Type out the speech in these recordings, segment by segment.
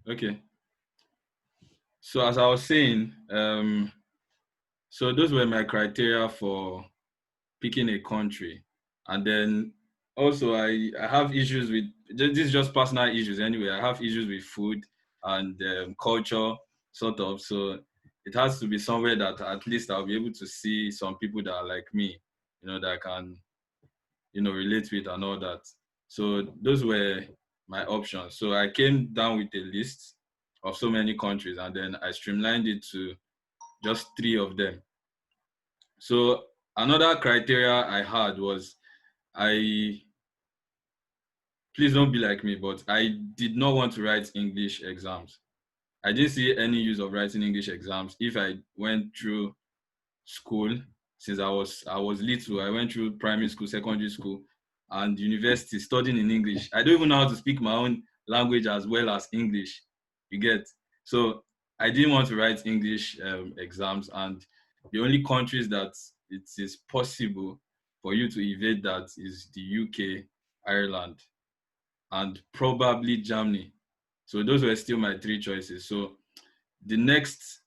Okay. So as I was saying, so those were my criteria for picking a country. And then also I have issues with, this is just personal issues anyway. I have issues with food and culture, sort of. So it has to be somewhere that at least I'll be able to see some people that are like me, that I can, relate with and all that. So those were my options. So I came down with a list of so many countries, and then I streamlined it to just three of them. So another criteria I had was, I please don't be like me, but I did not want to write English exams. I didn't see any use of writing English exams if I went through school since I was little. I went through primary school, secondary school, and university studying in English. I don't even know how to speak my own language as well as English. You get? So I didn't want to write English exams, and the only countries that it is possible for you to evade that is the UK, Ireland, and probably Germany. So those were still my three choices. So the next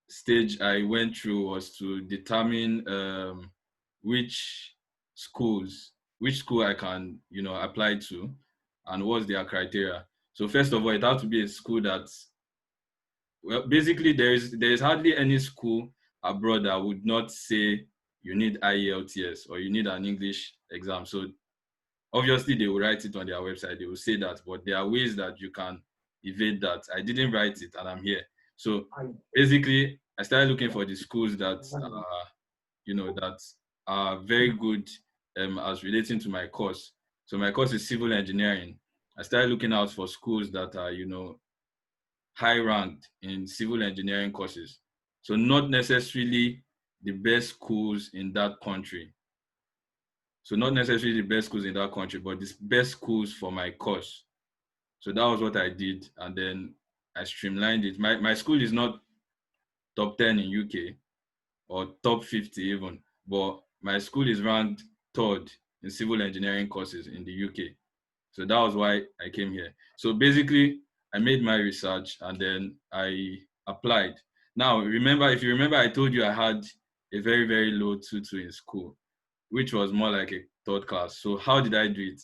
stage I went through was to determine which schools, which school I can, apply to, and what's their criteria. So first of all, it had to be a school that, well, basically there is hardly any school abroad that would not say you need IELTS or you need an English exam. So obviously they will write it on their website, they will say that, but there are ways that you can evade that. I didn't write it and I'm here. So basically I started looking for the schools that that are very good as relating to my course. So my course is civil engineering. I started looking out for schools that are high ranked in civil engineering courses. So not necessarily the best schools in that country, so not necessarily the best schools in that country, but the best schools for my course. So that was what I did. And then I streamlined it. My school is not top 10 in UK or top 50 even, but my school is ranked third in civil engineering courses in the UK. So that was why I came here. So basically, I made my research and then I applied. Now, if you remember, I told you I had a very, very low 2-2 in school, which was more like a third class. So how did I do it?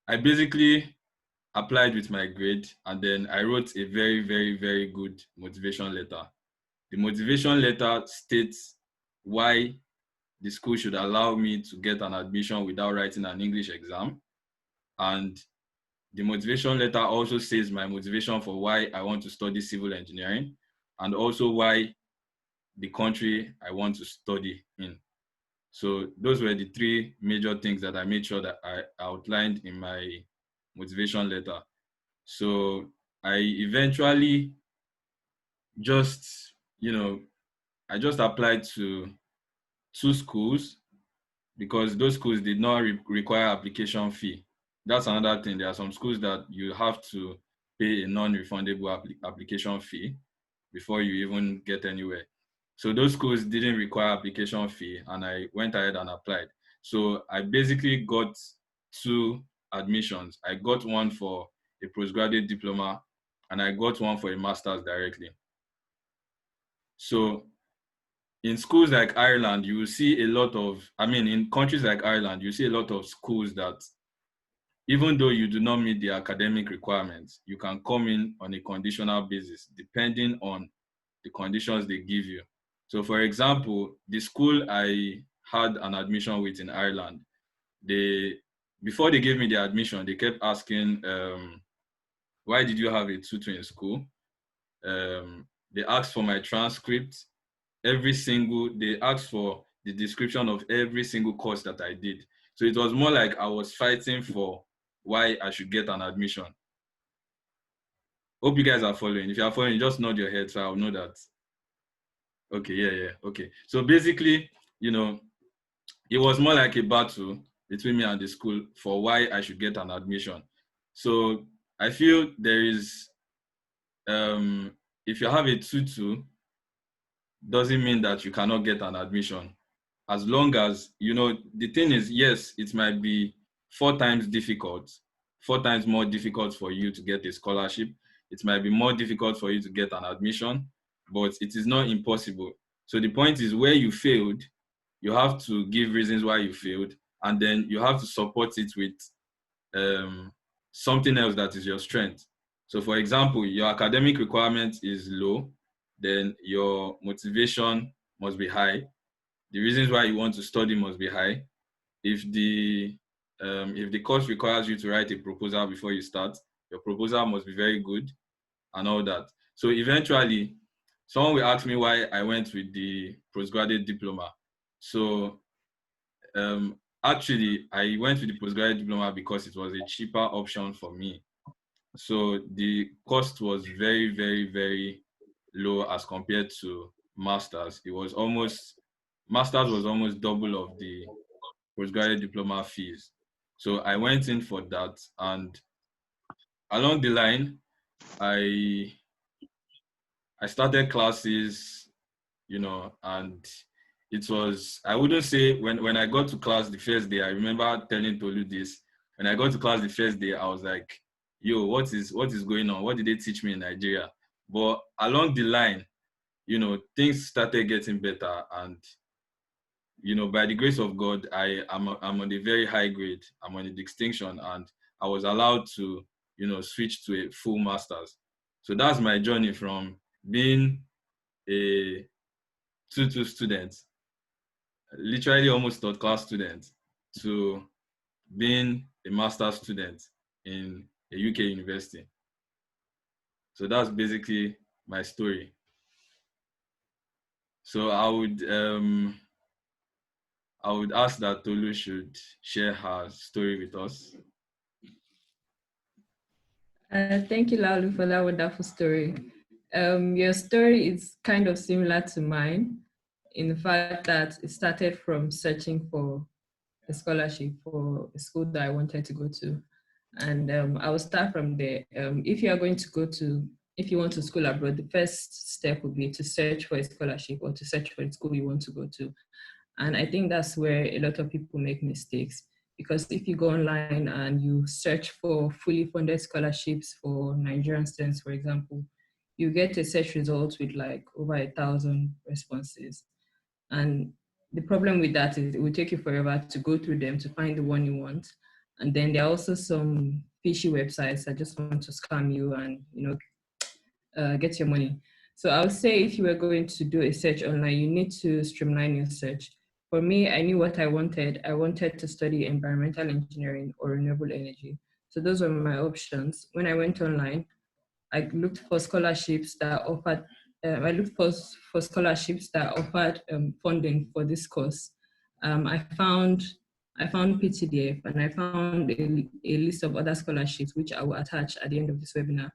I basically applied with my grade and then I wrote a very, very, very good motivation letter. The motivation letter states why the school should allow me to get an admission without writing an English exam. And the motivation letter also says my motivation for why I want to study civil engineering and also why the country I want to study in. So those were the three major things that I made sure that I outlined in my motivation letter. So I eventually just, I just applied to two schools because those schools did not require application fee. That's another thing. There are some schools that you have to pay a non-refundable application fee before you even get anywhere. So those schools didn't require application fee and I went ahead and applied. So I basically got two admissions. I got one for a postgraduate diploma and I got one for a master's directly. So in schools like Ireland, you will see a lot of, in countries like Ireland, you see a lot of schools that even though you do not meet the academic requirements, you can come in on a conditional basis depending on the conditions they give you. So for example, the school I had an admission with in Ireland, before they gave me the admission, they kept asking, why did you have a tutor in school? They asked for my transcript, they asked for the description of every single course that I did. So it was more like I was fighting for why I should get an admission. Hope you guys are following. If you are following, just nod your head so I'll know that. Okay, yeah, okay. So basically, it was more like a battle between me and the school for why I should get an admission. So I feel there is, if you have a tutu, doesn't mean that you cannot get an admission. As long as, the thing is, yes, it might be 4 times difficult 4 times more difficult for you to get a scholarship. It might be more difficult for you to get an admission, but it is not impossible. So the point is, where you failed, you have to give reasons why you failed, and then you have to support it with something else that is your strength. So for example, your academic requirement is low, then your motivation must be high. The reasons why you want to study must be high. If the course requires you to write a proposal before you start, your proposal must be very good and all that. So eventually, someone will ask me why I went with the postgraduate diploma. So actually, I went with the postgraduate diploma because it was a cheaper option for me. So the cost was very, very, very low as compared to masters. Masters was almost double of the postgraduate diploma fees. So I went in for that, and along the line, I I started classes, and it was, I wouldn't say, when I got to class the first day, I remember telling Tolu this. When I got to class the first day, I was like, yo, what is going on? What did they teach me in Nigeria? But along the line, things started getting better, and by the grace of God, I'm on a very high grade. I'm on a distinction, and I was allowed to, switch to a full master's. So that's my journey from being a 2-2 student, literally almost third class student, to being a master's student in a UK university. So that's basically my story. So I would ask that Tolu should share her story with us. Thank you, Laulu, for that wonderful story. Your story is kind of similar to mine in the fact that it started from searching for a scholarship for a school that I wanted to go to. And I will start from there. If you are going to if you want to school abroad, the first step would be to search for a scholarship or to search for a school you want to go to. And I think that's where a lot of people make mistakes, because if you go online and you search for fully funded scholarships for Nigerian students, for example, you get a search result with like over 1,000 responses. And the problem with that is it will take you forever to go through them to find the one you want. And then there are also some fishy websites that just want to scam you and get your money. So I would say if you were going to do a search online, you need to streamline your search. For me, I knew what I wanted. I wanted to study environmental engineering or renewable energy. So those were my options. When I went online, I looked for scholarships that offered. I looked for scholarships that offered funding for this course. I found PTDF, and I found a list of other scholarships which I will attach at the end of this webinar.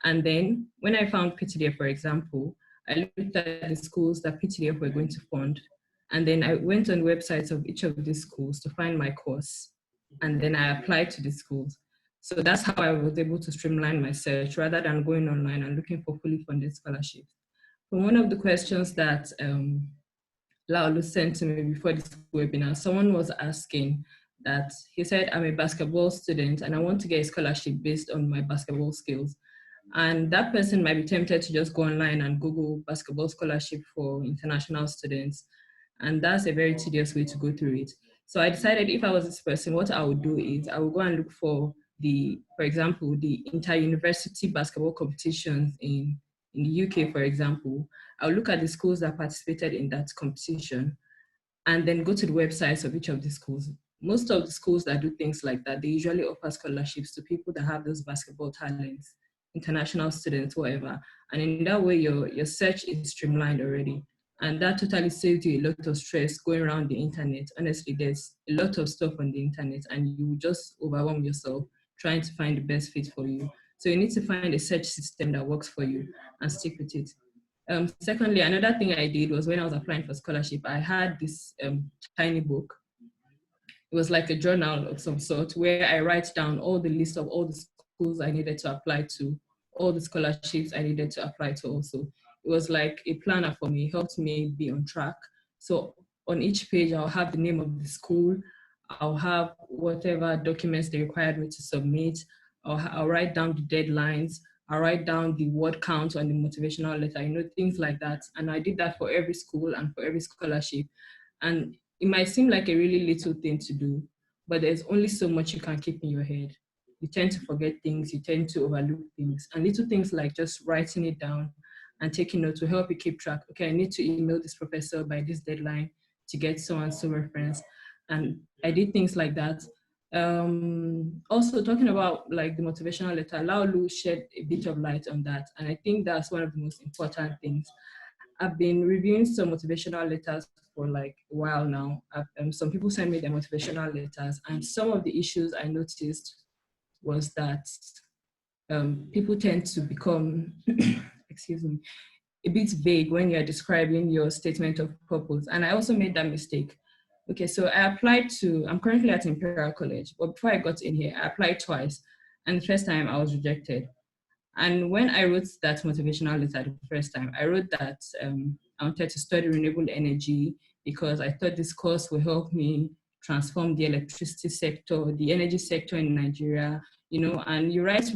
And then when I found PTDF, for example, I looked at the schools that PTDF were going to fund. And then I went on websites of each of these schools to find my course. And then I applied to the schools. So that's how I was able to streamline my search rather than going online and looking for fully funded scholarships. From one of the questions that Laolu sent to me before this webinar, someone was asking that, he said, I'm a basketball student and I want to get a scholarship based on my basketball skills. And that person might be tempted to just go online and Google basketball scholarship for international students. And that's a very tedious way to go through it. So I decided if I was this person, what I would do is I would go and look for for example, the inter-university basketball competitions in the UK, for example. I'll look at the schools that participated in that competition and then go to the websites of each of the schools. Most of the schools that do things like that, they usually offer scholarships to people that have those basketball talents, international students, whatever. And in that way, your search is streamlined already. And that totally saves you a lot of stress going around the internet. Honestly, there's a lot of stuff on the internet and you just overwhelm yourself trying to find the best fit for you. So you need to find a search system that works for you and stick with it. Secondly, another thing I did was when I was applying for scholarship, I had this tiny book. It was like a journal of some sort where I write down all the list of all the schools I needed to apply to, all the scholarships I needed to apply to also. It was like a planner for me, it helped me be on track. So on each page, I'll have the name of the school, I'll have whatever documents they required me to submit. I'll write down the deadlines. I'll write down the word count on the motivational letter, things like that. And I did that for every school and for every scholarship. And it might seem like a really little thing to do, but there's only so much you can keep in your head. You tend to forget things, you tend to overlook things. And little things like just writing it down and taking notes will help you keep track. Okay, I need to email this professor by this deadline to get so and so reference. And I did things like that. Also talking about like the motivational letter, Laolu shed a bit of light on that. And I think that's one of the most important things. I've been reviewing some motivational letters for like a while now. Some people send me their motivational letters, and some of the issues I noticed was that people tend to become, excuse me, a bit vague when you're describing your statement of purpose. And I also made that mistake. Okay, so I'm currently at Imperial College, but before I got in here, I applied twice. And the first time I was rejected. And when I wrote that motivational letter the first time, I wrote that I wanted to study renewable energy because I thought this course will help me transform the electricity sector, the energy sector in Nigeria, and you write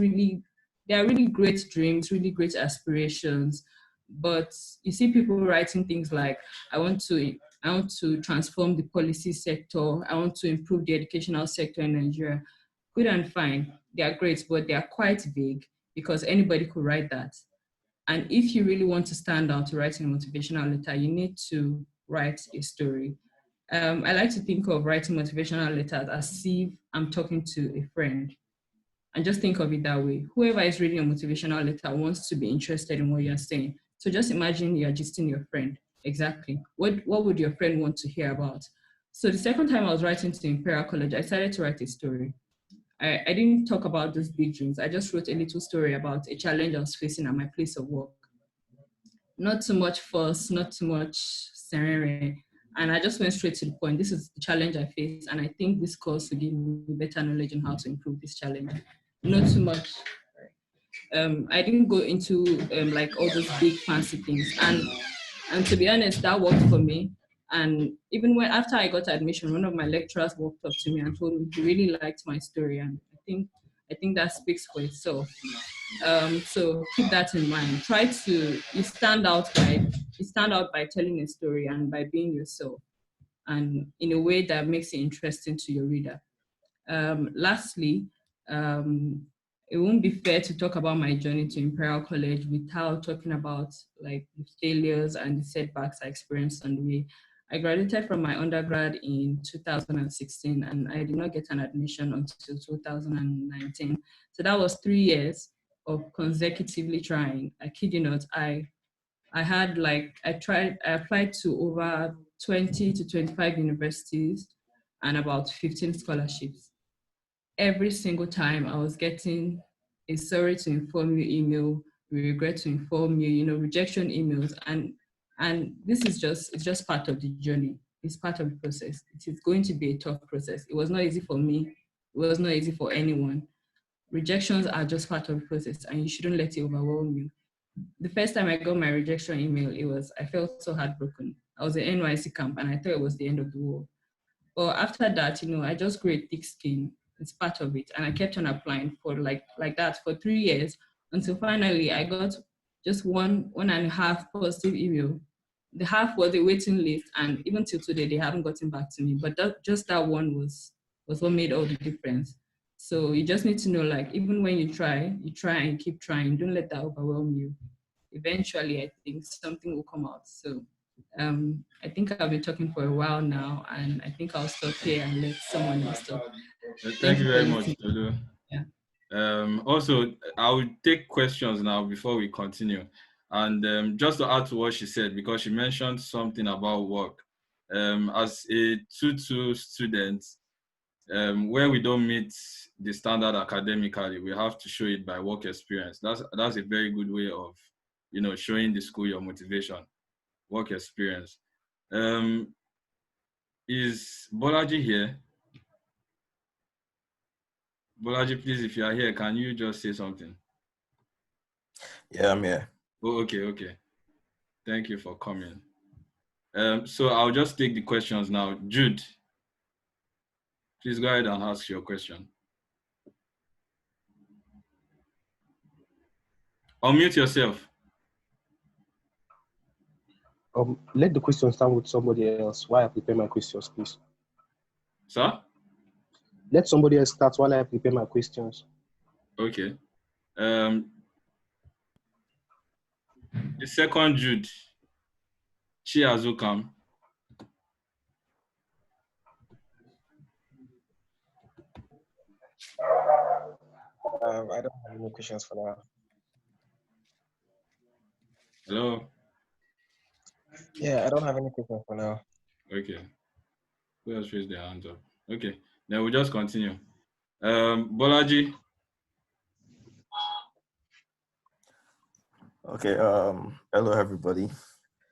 they are really great dreams, really great aspirations. But you see people writing things like, I want to transform the policy sector. I want to improve the educational sector in Nigeria. Good and fine. They are great, but they are quite vague because anybody could write that. And if you really want to stand out to write a motivational letter, you need to write a story. I like to think of writing motivational letters as if I'm talking to a friend. And just think of it that way. Whoever is reading a motivational letter wants to be interested in what you're saying. So just imagine you're gisting your friend. Exactly. What would your friend want to hear about? So the second time I was writing to Imperial College, I started to write a story. I didn't talk about those big dreams. I just wrote a little story about a challenge I was facing at my place of work. Not too much fuss, not too much serene. And I just went straight to the point. This is the challenge I face, and I think this course will give me better knowledge on how to improve this challenge. Not too much. I didn't go into like all those big fancy things, and to be honest, that worked for me. And even when after I got admission, one of my lecturers walked up to me and told me he really liked my story, and I think that speaks for itself. So keep that in mind. Try to you stand out by telling a story and by being yourself, and in a way that makes it interesting to your reader. Lastly, um, it won't be fair to talk about my journey to Imperial College without talking about like the failures and the setbacks I experienced on the way. I graduated from my undergrad in 2016, and I did not get an admission until 2019. So that was 3 years of consecutively trying. I kid you not, I applied to over 20 to 25 universities and about 15 scholarships. Every single time I was getting a sorry to inform you email, we regret to inform you, rejection emails. And this is it's just part of the journey. It's part of the process. It is going to be a tough process. It was not easy for me. It was not easy for anyone. Rejections are just part of the process, and you shouldn't let it overwhelm you. The first time I got my rejection email, I felt so heartbroken. I was at NYC camp and I thought it was the end of the world. But after that, I just grew a thick skin. It's part of it. And I kept on applying for like that for 3 years until finally I got just one and a half positive email. The half was a waiting list, and even till today they haven't gotten back to me. But that one was what made all the difference. So you just need to know, like, even when you try and keep trying. Don't let that overwhelm you. Eventually, I think something will come out. So I think I've been talking for a while now, and I think I'll stop here and let someone else talk. Thank Thank you you for very much, listening. Tolu. Yeah. Also, I will take questions now before we continue. And just to add to what she said, because she mentioned something about work. As a 2-2 student, where we don't meet the standard academically, we have to show it by work experience. That's a very good way of, showing the school your motivation, work experience. Is Bolaji here? Bolaji, please, if you are here, can you just say something? Yeah, I'm here. Oh, okay. Thank you for coming. So I'll just take the questions now. Jude. Please go ahead and ask your question. Unmute yourself. Let the question start with somebody else while I prepare my questions, please. Sir? Let somebody else start while I prepare my questions. Okay. The second Jude, Chiazukam. I don't have any questions for now. Hello? Yeah, I don't have any questions for now. Okay. Who else raised their hands up? Okay. Then we'll just continue. Bolaji. Okay. Hello, everybody.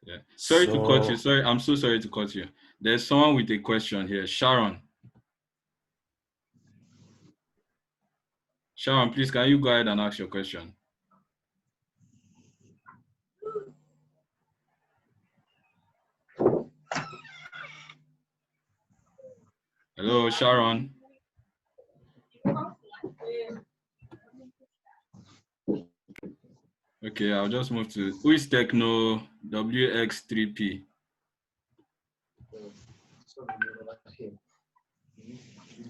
Yeah. Sorry to cut you. Sorry, I'm so sorry to cut you. There's someone with a question here. Sharon. Sharon, please, can you go ahead and ask your question? Hello, Sharon. Okay, I'll just move to who is Techno WX3P.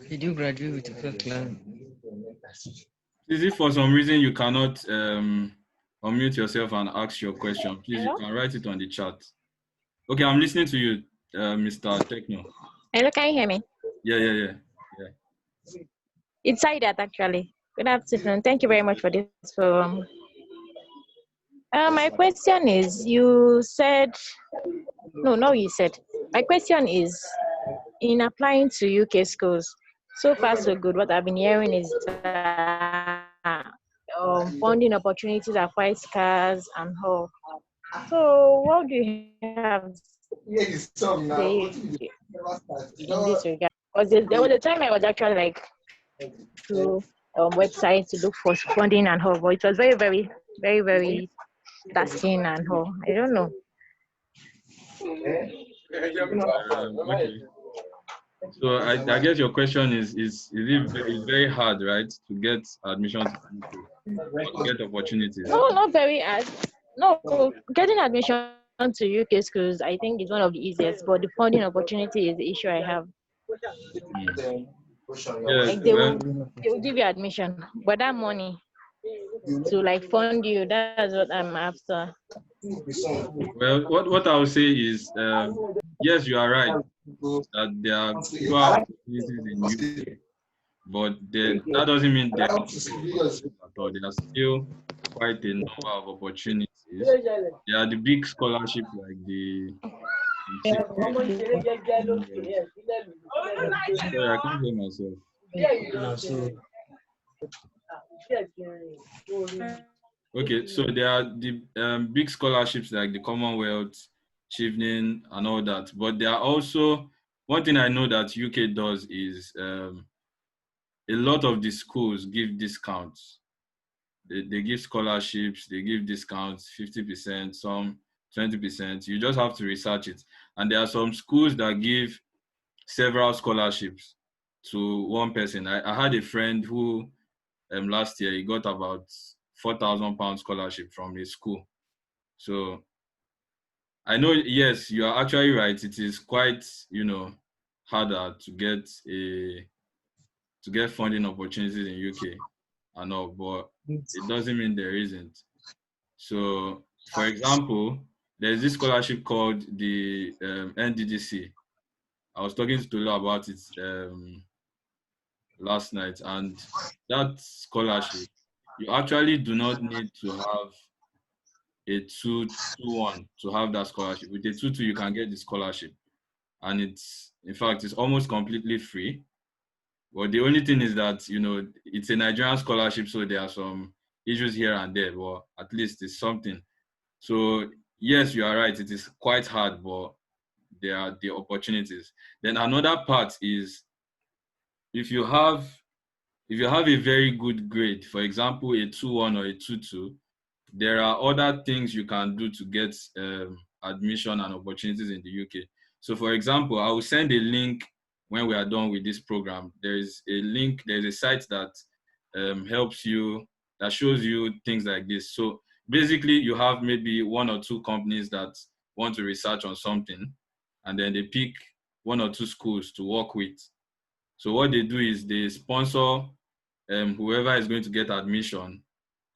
Did you graduate with a first class? Is it for some reason you cannot unmute yourself and ask your question? Please, Hello? you can write it on the chat. Okay, I'm listening to you, Mr. Techno. Hello, can you hear me? Yeah. It's Aidat, actually. Good afternoon. Thank you very much for this forum. My question is, you said, no, you said. My question is, in applying to UK schools, so far so good. What I've been hearing is that funding opportunities are quite scarce and all. So what do you have to say in this regard? Because there was a time I was actually like through websites to look for funding and all, but it was very, very, very, very tasking and all. I don't know. Okay. So I guess your question is it's very hard, right, to get admission to UK, or to get opportunities? No, not very hard. No, getting admission to UK schools, I think, is one of the easiest, but the funding opportunity is the issue I have. Yeah, Like they will give you admission, but that money to like fund you, that's what I'm after. well, what I would say is, yes, you are right that there are fewer opportunities in UK, but that doesn't mean there are fewer opportunities at all. There are still quite a number of opportunities. There are the big scholarships like the sorry, I can't hear myself. Okay, so there are the big scholarships like the Commonwealth, Chevening, and all that. But there are also, one thing I know that UK does is a lot of the schools give discounts. They give scholarships, they give discounts, 50%, some 20%. You just have to research it. And there are some schools that give several scholarships to one person. I had a friend who last year he got about £4,000 scholarship from his school. So I know, yes, you are actually right. It is quite, harder to get funding opportunities in UK and all, but it doesn't mean there isn't. So, for example, there's this scholarship called the NDDC. I was talking to Tolu about it last night, and that scholarship, you actually do not need to have a 2-1 to have that scholarship. With a 2-2, you can get the scholarship, and in fact, it's almost completely free. But the only thing is that it's a Nigerian scholarship, so there are some issues here and there, but at least it's something. So yes, you are right. It is quite hard, but there are the opportunities. Then another part is if you have a very good grade, for example, a 2-1 or a 2-2, there are other things you can do to get admission and opportunities in the UK. So for example, I will send a link when we are done with this program, there is a link, there's a site that helps you, that shows you things like this. So basically, you have maybe 1 or 2 companies that want to research on something, and then they pick 1 or 2 schools to work with. So what they do is they sponsor whoever is going to get admission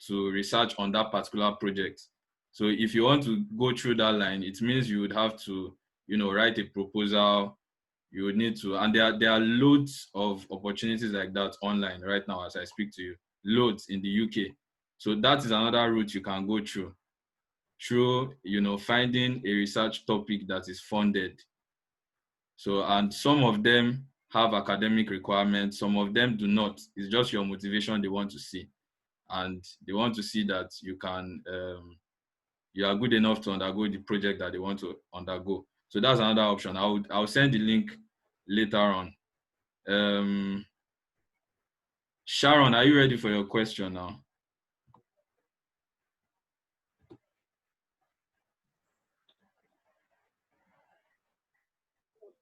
to research on that particular project. So if you want to go through that line, it means you would have to, write a proposal. You would need to, and there are loads of opportunities like that online right now as I speak to you, loads in the UK. So that is another route you can go through, finding a research topic that is funded. So, and some of them have academic requirements, some of them do not. It's just your motivation they want to see. And they want to see that you are good enough to undergo the project that they want to undergo. So that's another option. I'll send the link later on. Sharon, are you ready for your question now?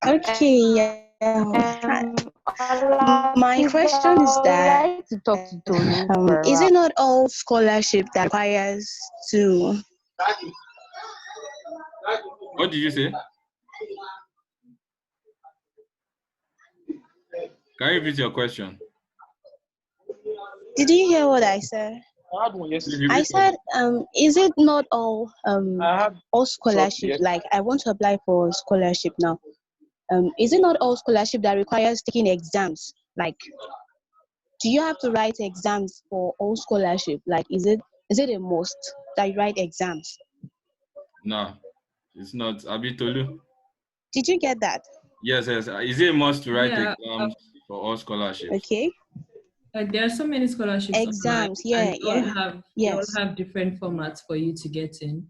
Okay. My question is that like to talk to Tolu is it not all scholarship that requires to? What did you say? Can you repeat your question? Did you hear what I said? I had one yesterday. I said, is it not all scholarship? Yes. Like, I want to apply for scholarship now. Is it not all scholarship that requires taking exams? Like, do you have to write exams for all scholarship? Like, is it a must that you write exams? No, it's not. Abi Tolu? Did you get that? Yes. Is it a must to write Yeah, exams for all scholarships? Okay. There are so many scholarships online, Exams, yeah, and they all yes. have different formats for you to get in.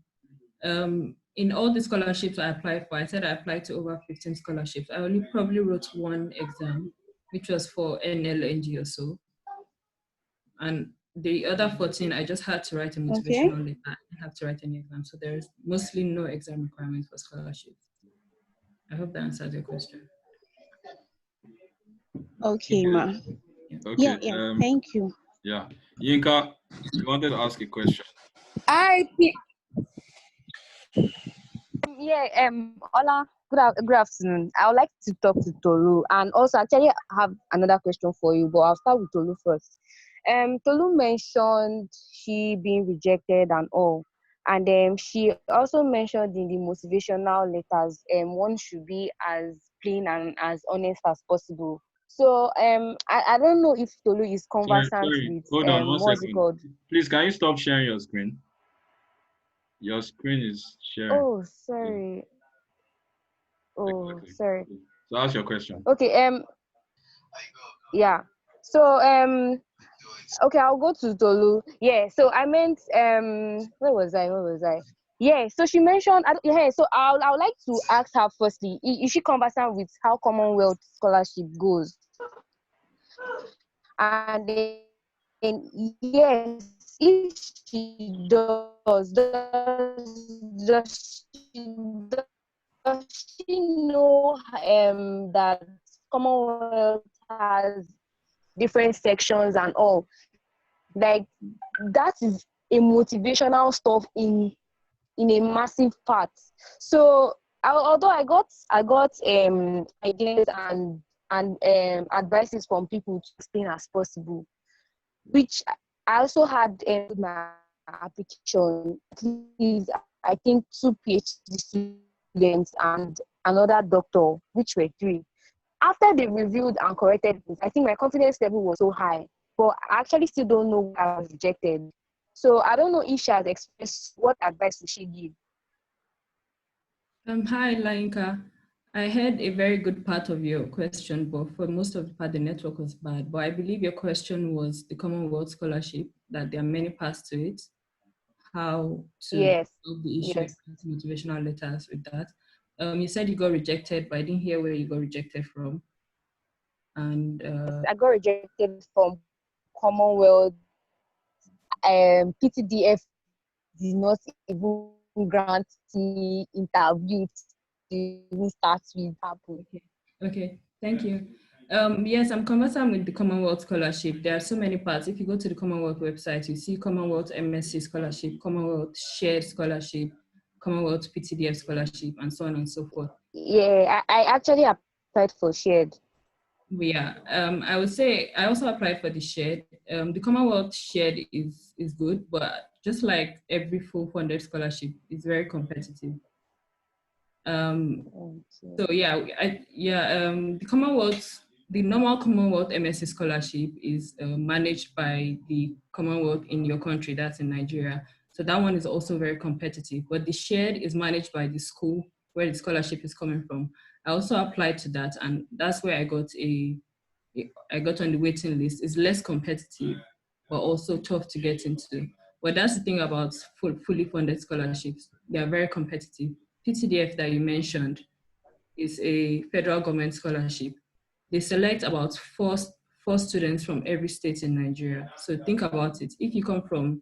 In all the scholarships I applied for, I said I applied to over 15 scholarships. I only probably wrote 1 exam, which was for NLNG or so. And the other 14, I just had to write a motivational letter. I didn't have to write any exam. So there's mostly no exam requirement for scholarships. I hope that answers your question. Okay, ma. Okay. Yeah. Thank you. Yeah. Yinka, you wanted to ask a question. Hola, good afternoon. I would like to talk to Tolu, and also actually have another question for you, but I'll start with Tolu first. Tolu mentioned she being rejected and all, and she also mentioned in the motivational letters, one should be as plain and as honest as possible. So I don't know if Tolu is conversant Sorry. with Hold on one what's it second. called? Please, can you stop sharing your screen? Your screen is sharing. Oh, sorry. Oh, Exactly. sorry. So ask your question. Okay. Yeah. So okay, I'll go to Tolu. Yeah. So I meant where was I? Yeah. So she mentioned. Yeah. So I would like to ask her firstly. Is she conversant with how Commonwealth scholarship goes? And then yes, if she does she know that Commonwealth has different sections and all? Like, that is a motivational stuff in a massive part. So although I got ideas and advices from people to explain as possible, which I also had with my application. At least I think 2 PhD students and another doctor, which were 3. After they reviewed and corrected this, I think my confidence level was so high, but I actually still don't know why I was rejected. So I don't know if she has expressed what advice would she give. Hi, Lainka. I heard a very good part of your question, but for most of the part, the network was bad. But I believe your question was the Commonwealth Scholarship, that there are many parts to it, how to solve the issue of motivational letters with that. You said you got rejected, but I didn't hear where you got rejected from. And I got rejected from Commonwealth. PTDF did not even grant me interview to even start with happen. Okay. Thank you. Yes, I'm conversant with the Commonwealth Scholarship. There are so many parts. If you go to the Commonwealth website, you see Commonwealth MSc Scholarship, Commonwealth Shared Scholarship, Commonwealth PTDF Scholarship, and so on and so forth. Yeah, I actually applied for shared. Yeah, I would say I also applied for the shared. The Commonwealth shared is good, but just like every full funded scholarship, it's very competitive. So yeah, the Commonwealth, the normal Commonwealth MSc scholarship is managed by the Commonwealth in your country, that's in Nigeria. So that one is also very competitive, but the shared is managed by the school where the scholarship is coming from. I also applied to that, and that's where I got on the waiting list. It's less competitive, but also tough to get into. But that's the thing about fully funded scholarships. They are very competitive. PTDF that you mentioned is a federal government scholarship. They select about four students from every state in Nigeria. So think about it. If you come from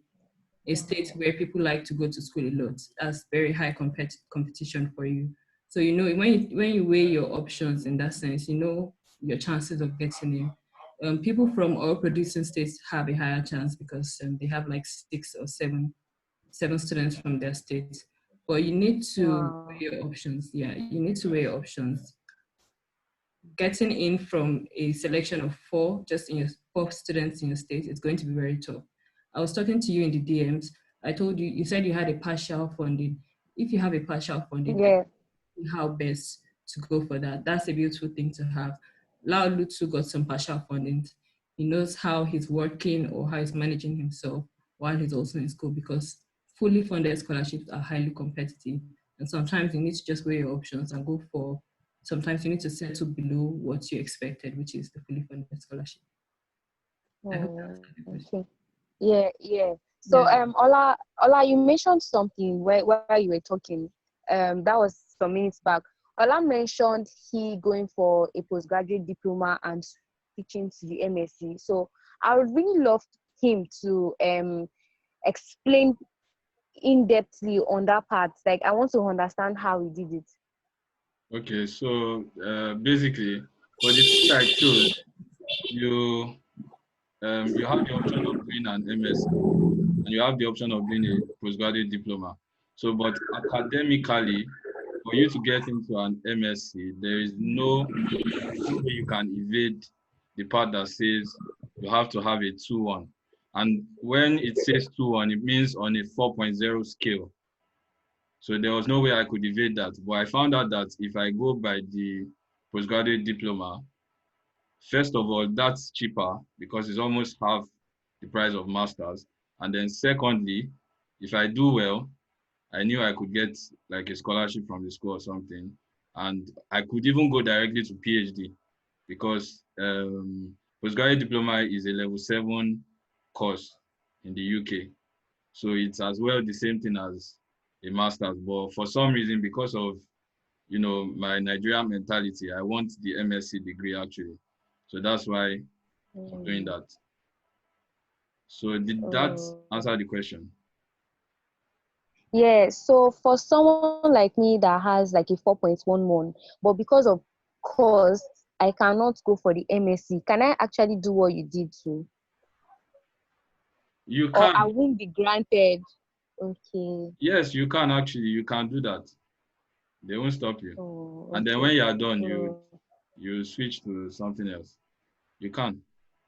a state where people like to go to school a lot, that's very high competition for you. So you know when you weigh your options in that sense, you know your chances of getting in. People from oil producing states have a higher chance because they have like 6 or 7 students from their state. But you need to weigh your options. Yeah, you need to weigh your options. Getting in from a selection of four students in your state is going to be very tough. I was talking to you in the DMs. I told you, you said you had a partial funding. If you have a partial funding, Yeah. how best to go for that. That's a beautiful thing to have. Lao Lutsu got some partial funding. He knows how he's working or how he's managing himself while he's also in school, because fully funded scholarships are highly competitive. And sometimes you need to just weigh your options and go for, sometimes you need to settle below what you expected, which is the fully funded scholarship. I hope that answered the question. Okay. Yeah. So Ola, you mentioned something where you were talking. That was some minutes back. Ola mentioned he going for a postgraduate diploma and switching to the MSc. So I would really love him to explain in-depthly on that part. Like, I want to understand how he did it. Okay, so basically, for the thing I chose, you have the option of doing an MSc and you have the option of doing a postgraduate diploma. So, but academically, for you to get into an MSc, there is no way you can evade the part that says you have to have a 2-1. And when it says 2-1, it means on a 4.0 scale. So there was no way I could evade that. But I found out that if I go by the postgraduate diploma, first of all, that's cheaper because it's almost half the price of masters. And then secondly, if I do well, I knew I could get like a scholarship from the school or something. And I could even go directly to PhD because postgraduate diploma is a level 7 course in the UK. So it's as well the same thing as a master's. But for some reason, because of my Nigerian mentality, I want the MSc degree actually. So that's why I'm doing that. So did that answer the question? Yeah, so for someone like me that has like a 4.11, but because of cost, I cannot go for the MSc. Can I actually do what you did too? You Or I can. won't be granted? Okay. Yes, you can actually. You can do that. They won't stop you. And then when you are done, you switch to something else. You can.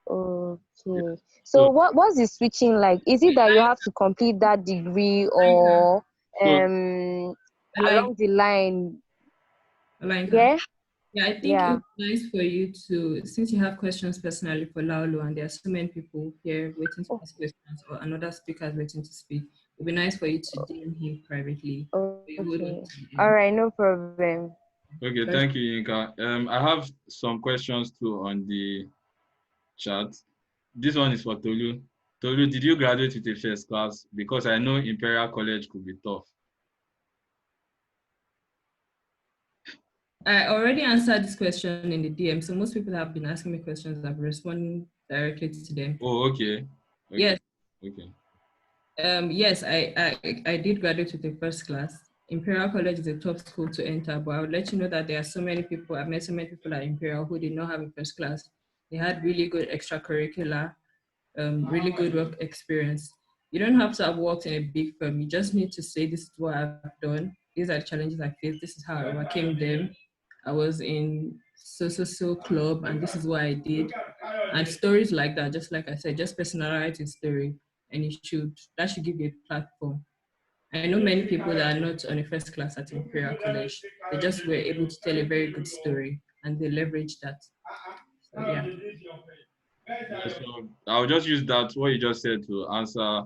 Okay. Yeah. So what's the switching like? Is it that you have to complete that degree or along the line? Yeah? Yeah, I think it's nice for you to, since you have questions personally for Laulu and there are so many people here waiting to ask questions or another speaker waiting to speak, it would be nice for you to DM him privately. Okay. All right, no problem. Okay, thank you, Yinka. I have some questions too on the chat. This one is for Tolu. Tolu, did you graduate with a first class? Because I know Imperial College could be tough. I already answered this question in the DM. So most people have been asking me questions. I've responded directly to them. Oh, okay. Yes. Okay. Yes, I did graduate with a first class. Imperial College is a top school to enter, but I would let you know that there are so many people, I've met so many people at Imperial who did not have a first class. They had really good extracurricular, really good work experience. You don't have to have worked in a big firm. You just need to say, this is what I've done. These are the challenges I faced. This is how I overcame them. I was in so club and this is what I did. And stories like that, just like I said, just personalize your story and that should give you a platform. I know many people that are not on a first class at Imperial College. They just were able to tell a very good story and they leverage that. So yeah. So I'll just use that, what you just said, to answer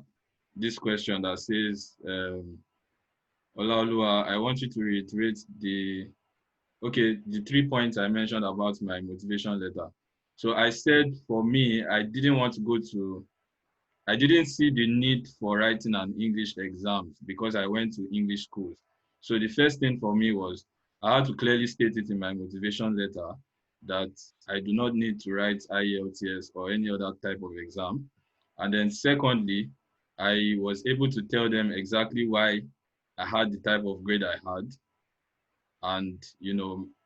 this question that says, Olaoluwa, I want you to reiterate the 3 points I mentioned about my motivation letter. So I said, for me, I didn't see the need for writing an English exam because I went to English schools. So the first thing for me was I had to clearly state it in my motivation letter that I do not need to write IELTS or any other type of exam. And then secondly, I was able to tell them exactly why I had the type of grade I had. And,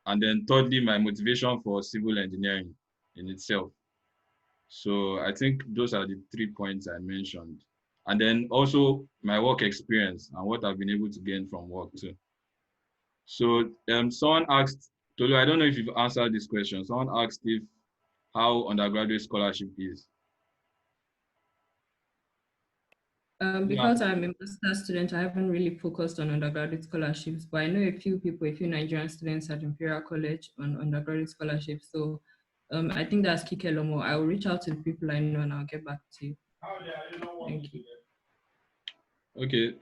and then thirdly, my motivation for civil engineering in itself. So I think those are the 3 points I mentioned. And then also my work experience and what I've been able to gain from work too. So someone asked, Tolu, I don't know if you've answered this question. Someone asked if how undergraduate scholarship is. Because I'm a master's student, I haven't really focused on undergraduate scholarships, but I know a few Nigerian students at Imperial College on undergraduate scholarships. So I think that's Kike Lomo. I will reach out to the people I know and I'll get back to you. Thank you. Okay.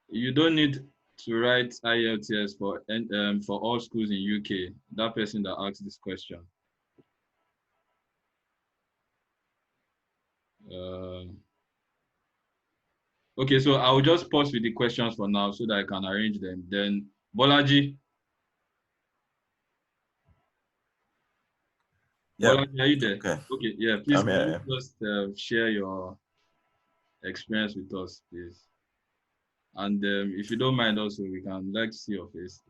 You don't need to write IELTS for all schools in UK. That person that asked this question. Okay, so I'll just pause with the questions for now so that I can arrange them. Then Bolaji. Yeah. Bolaji, are you there? Okay, yeah, please just share your experience with us, please. And if you don't mind also, we can like see your face.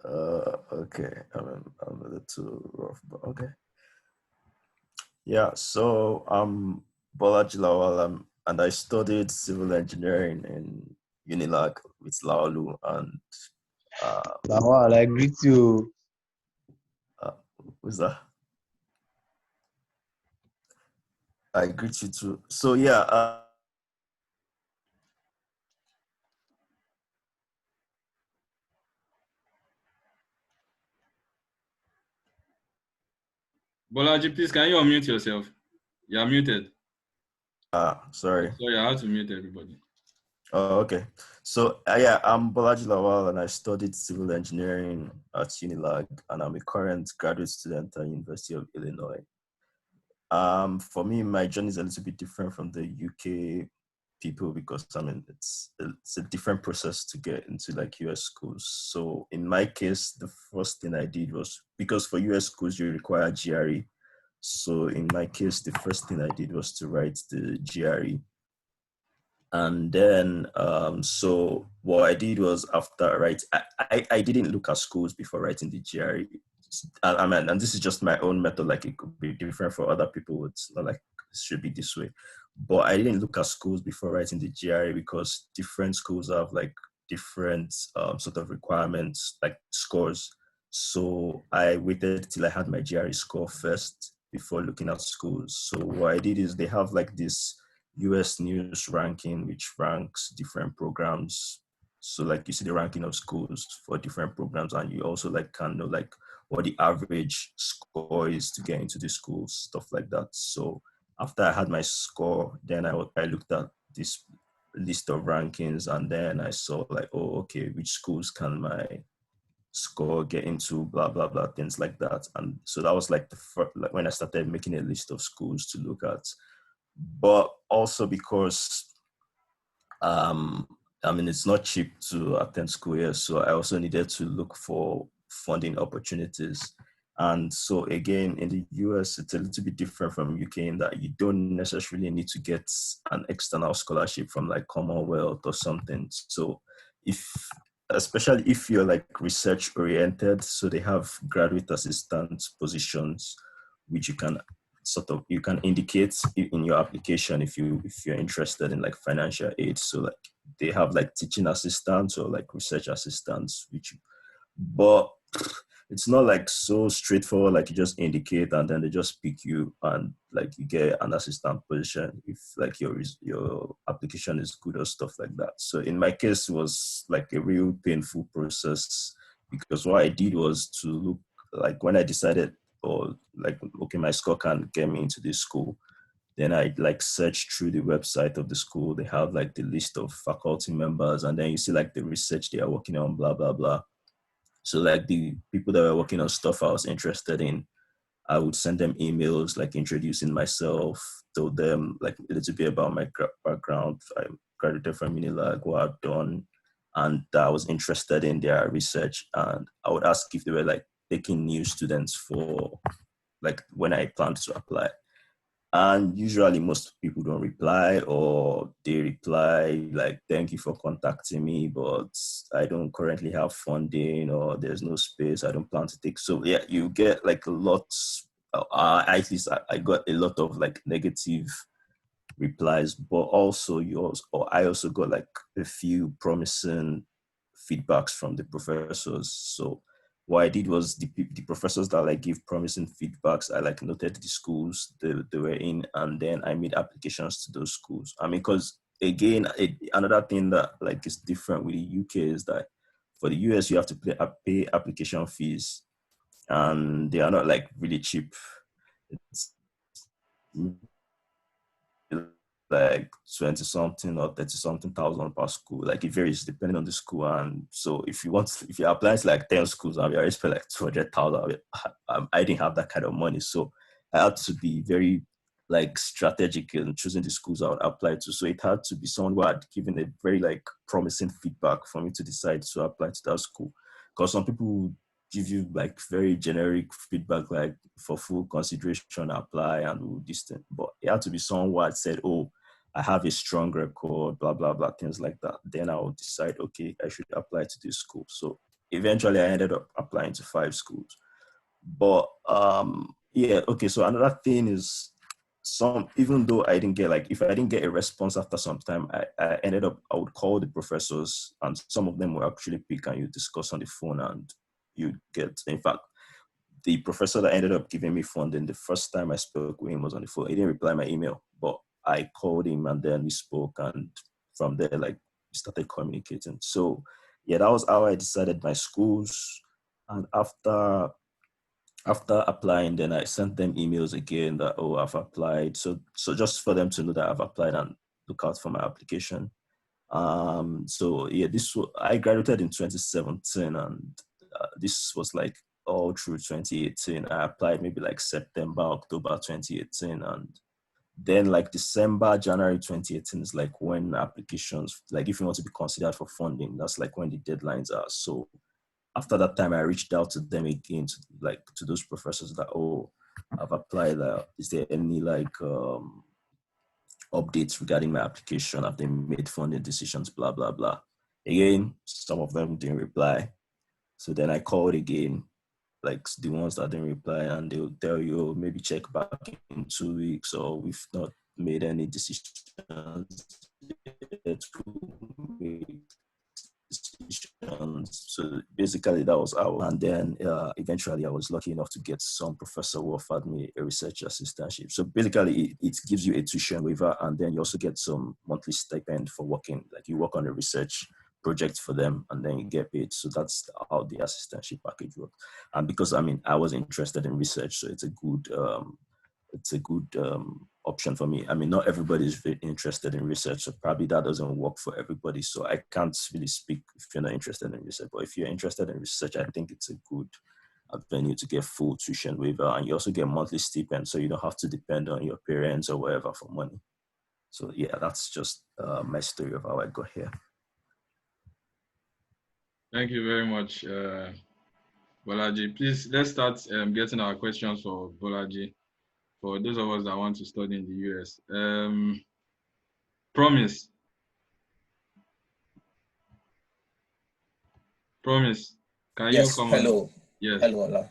Okay, I'm a little rough, but okay. Yeah, so I'm Bolaji Lawal, and I studied civil engineering in Unilag with Laolu, and Lawal, I greet you. Who's that? I greet you too. So yeah. Bolaji, please, can you unmute yourself? You're muted. Sorry. Sorry, I had to mute everybody. Oh, okay. So yeah, I'm Bolaji Lawal, and I studied civil engineering at Unilag, and I'm a current graduate student at University of Illinois. For me, my journey is a little bit different from the UK people because it's a different process to get into like US schools. So in my case, the first thing I did was, because for US schools you require GRE. So in my case, the first thing I did was to write the GRE. And then, so what I did was after I didn't look at schools before writing the GRE. And this is just my own method. Like it could be different for other people. It's not like it should be this way. But I didn't look at schools before writing the GRE because different schools have like different sort of requirements, like scores. So I waited till I had my GRE score first before looking at schools. So what I did is they have like this US News ranking, which ranks different programs. So like you see the ranking of schools for different programs, and you also like can know like what the average score is to get into the schools, stuff like that. So after I had my score, then I looked at this list of rankings, and then I saw like, oh, okay, which schools can my score get into, blah blah blah, things like that. And so that was like the first, like when I started making a list of schools to look at. But also because it's not cheap to attend school here, so I also needed to look for funding opportunities. And so again, in the US, it's a little bit different from UK in that you don't necessarily need to get an external scholarship from like Commonwealth or something. So if, especially if you're like research oriented, so they have graduate assistant positions, which you can you can indicate in your application if you're interested in like financial aid. So like they have like teaching assistants or like research assistants, but it's not like so straightforward, like you just indicate and then they just pick you and like you get an assistant position if like your application is good or stuff like that. So in my case, it was like a real painful process, because what I did was to look, like when I decided, or like, okay, my score can get me into this school, then I like search through the website of the school. They have like the list of faculty members, and then you see like the research they are working on, blah blah blah. So like the people that were working on stuff I was interested in, I would send them emails like introducing myself, told them like a little bit about my background. I graduated from Unilag, what I've done, and I was interested in their research. And I would ask if they were like taking new students for like when I planned to apply. And usually most people don't reply, or they reply like, thank you for contacting me, but I don't currently have funding, or there's no space, I don't plan to take. So yeah, you get like a lot, at least I got a lot of like negative replies, but also I also got like a few promising feedbacks from the professors. So what I did was the professors that like give promising feedbacks, I like noted the schools they were in, and then I made applications to those schools. I mean, because again, another thing that like is different with the UK is that for the US you have to pay application fees, and they are not like really cheap. It's like 20 something or 30 something thousand per school. Like it varies depending on the school. And so if you apply to like 10 schools and you already spend like 200,000, I didn't have that kind of money. So I had to be very like strategic in choosing the schools I would apply to. So it had to be someone who had given a very like promising feedback for me to decide to apply to that school. Because some people give you like very generic feedback, like for full consideration, apply and do this thing. But it had to be someone who had said, oh, I have a strong record, blah, blah, blah, things like that. Then I would decide, okay, I should apply to this school. So eventually I ended up applying to 5 schools. But yeah, okay, so another thing is, even though I didn't get, like, if I didn't get a response after some time, I ended up, I would call the professors, and some of them will actually pick and you discuss on the phone, and you get, in fact, the professor that ended up giving me funding, the first time I spoke with him was on the phone. He didn't reply my email, but I called him and then we spoke, and from there, like, we started communicating. So yeah, that was how I decided my schools. And after applying, then I sent them emails again that, oh, I've applied. So just for them to know that I've applied and look out for my application. So yeah, I graduated in 2017, and this was like all through 2018. I applied maybe like September, October 2018, and then like December, January 2018 is like when applications, like if you want to be considered for funding, that's like when the deadlines are. So after that time, I reached out to them again, to those professors that, oh, I've applied. Is there any like updates regarding my application? Have they made funding decisions? Blah blah blah. Again, some of them didn't reply. So then I called again, like the ones that didn't reply, and they'll tell you, oh, maybe check back in 2 weeks, or we've not made any decisions yet. So basically that was how, and then eventually I was lucky enough to get some professor who offered me a research assistantship. So basically it gives you a tuition waiver, and then you also get some monthly stipend for working, like you work on a research project for them and then you get paid. So that's how the assistantship package works. And because I was interested in research, so it's a good option for me. I mean, not everybody is very interested in research, so probably that doesn't work for everybody. So I can't really speak if you're not interested in research. But if you're interested in research, I think it's a good avenue to get full tuition waiver, and you also get monthly stipend, so you don't have to depend on your parents or whatever for money. So yeah, that's just my story of how I got here. Thank you very much, Bolaji. Please, let's start getting our questions for Bolaji, for those of us that want to study in the US. Promise. Promise. Can you Yes, come on? hello. Yes. Hello, Allah.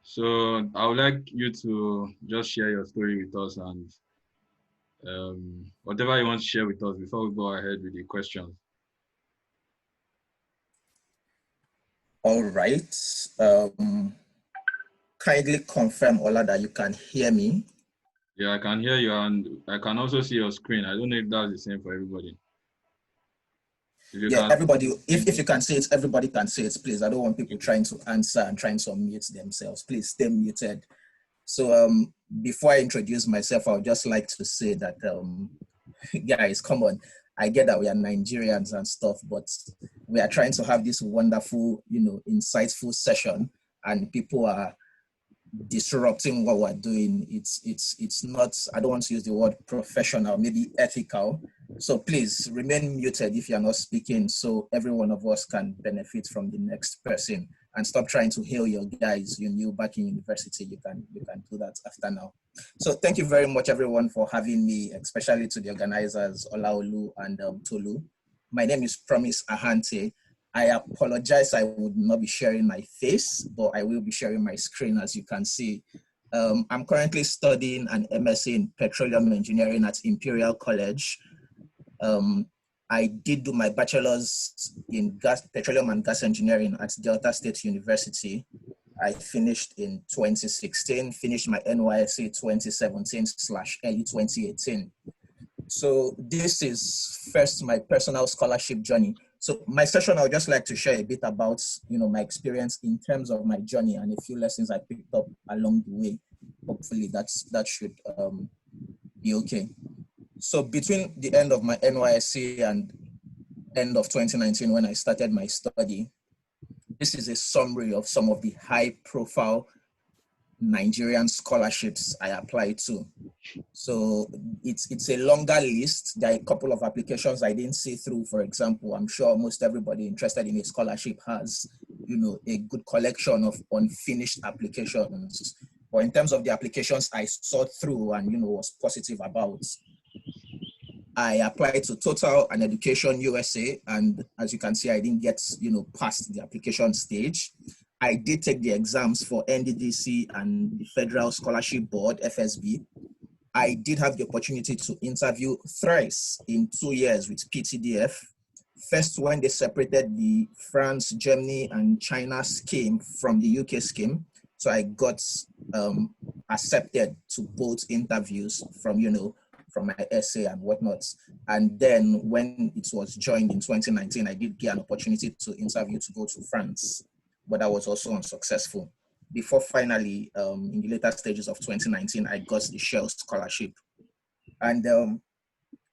So I would like you to just share your story with us and whatever you want to share with us before we go ahead with the questions. All right. Kindly confirm, Ola, that you can hear me. Yeah, I can hear you and I can also see your screen. I don't know if that's the same for everybody. If you Yeah, can. everybody, if you can say it, everybody can say it, please. I don't want people trying to answer and trying to unmute themselves. Please stay muted. So before I introduce myself, I would just like to say that, guys, come on. I get that we are Nigerians and stuff, but we are trying to have this wonderful, insightful session, and people are disrupting what we're doing. It's not, I don't want to use the word professional, maybe ethical. So please remain muted if you're not speaking, so every one of us can benefit from the next person, and stop trying to hail your guys. You knew back in university, you can do that after now. So thank you very much everyone for having me, especially to the organizers Olaolu and Tolu. My name is Promise Ahante. I apologize, I would not be sharing my face, but I will be sharing my screen, as you can see. I'm currently studying an MSc in Petroleum Engineering at Imperial College. I did do my bachelor's in petroleum and gas engineering at Delta State University. I finished in 2016, finished my NYSC 2017/early 2018. So this is first my personal scholarship journey. So my session, I would just like to share a bit about, my experience in terms of my journey and a few lessons I picked up along the way. Hopefully that should be okay. So between the end of my NYSC and end of 2019, when I started my study, this is a summary of some of the high profile Nigerian scholarships I applied to. So it's a longer list. There are a couple of applications I didn't see through. For example, I'm sure most everybody interested in a scholarship has, a good collection of unfinished applications. But in terms of the applications I saw through and, was positive about, I applied to Total and Education USA. And as you can see, I didn't get, past the application stage. I did take the exams for NDDC and the Federal Scholarship Board, FSB. I did have the opportunity to interview thrice in 2 years with PTDF. First, when they separated the France, Germany, and China scheme from the UK scheme. So I got accepted to both interviews from my essay and whatnot. And then when it was joined in 2019, I did get an opportunity to interview to go to France, but I was also unsuccessful. Before finally, in the later stages of 2019, I got the Shell Scholarship. And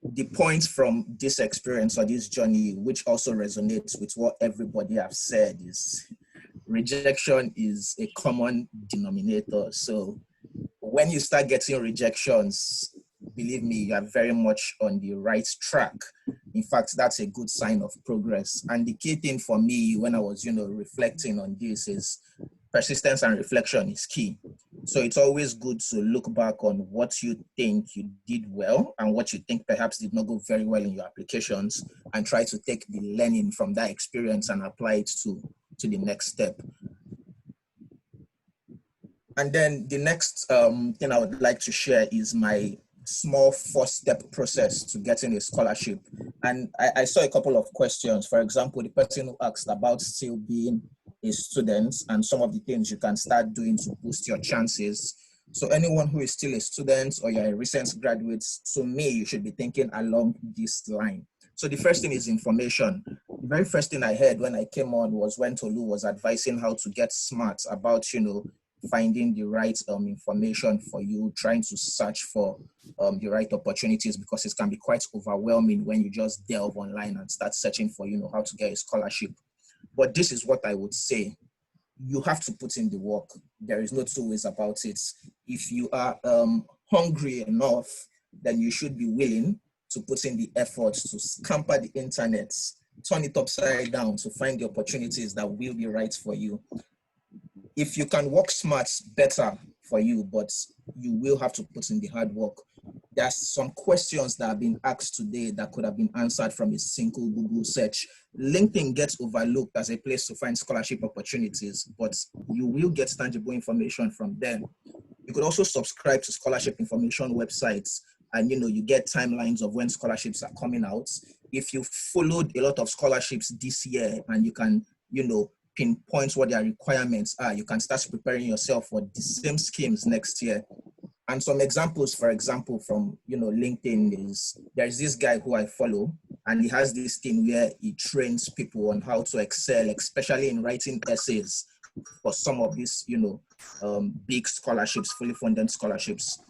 the point from this experience or this journey, which also resonates with what everybody has said, is rejection is a common denominator. So when you start getting rejections, believe me, you are very much on the right track. In fact, that's a good sign of progress. And the key thing for me when I was, reflecting on this is persistence and reflection is key. So it's always good to look back on what you think you did well and what you think perhaps did not go very well in your applications, and try to take the learning from that experience and apply it to the next step. And then the next thing I would like to share is my small 4-step process to getting a scholarship. And I saw a couple of questions. For example, the person who asked about still being a student and some of the things you can start doing to boost your chances. So anyone who is still a student or you're a recent graduate, to me, you should be thinking along this line. So the first thing is information. The very first thing I heard when I came on was when Tolu was advising how to get smart about, finding the right information for you, trying to search for the right opportunities, because it can be quite overwhelming when you just delve online and start searching for, how to get a scholarship. But this is what I would say. You have to put in the work. There is no two ways about it. If you are hungry enough, then you should be willing to put in the effort to scamper the internet, turn it upside down to find the opportunities that will be right for you. if you can work smart, better for you, but you will have to put in the hard work. There's some questions that have been asked today that could have been answered from a single Google search. LinkedIn gets overlooked as a place to find scholarship opportunities, but you will get tangible information from them. You could also subscribe to scholarship information websites, and you get timelines of when scholarships are coming out. If you followed a lot of scholarships this year and you can, pinpoint what their requirements are, you can start preparing yourself for the same schemes next year. And some examples, for example, from LinkedIn is there's this guy who I follow, and he has this thing where he trains people on how to excel, especially in writing essays for some of these, big scholarships, fully funded scholarships.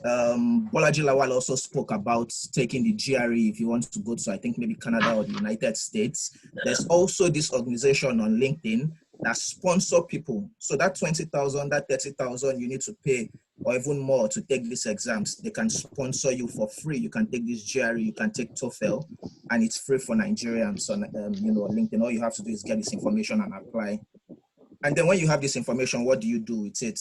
Bolaji Lawal also spoke about taking the GRE if you want to go to, I think, maybe Canada or the United States. There's also this organization on LinkedIn that sponsor people. So that 20,000, that 30,000 you need to pay, or even more, to take these exams, they can sponsor you for free. You can take this GRE, you can take TOEFL, and it's free for Nigerians on LinkedIn. All you have to do is get this information and apply. And then when you have this information, what do you do with it?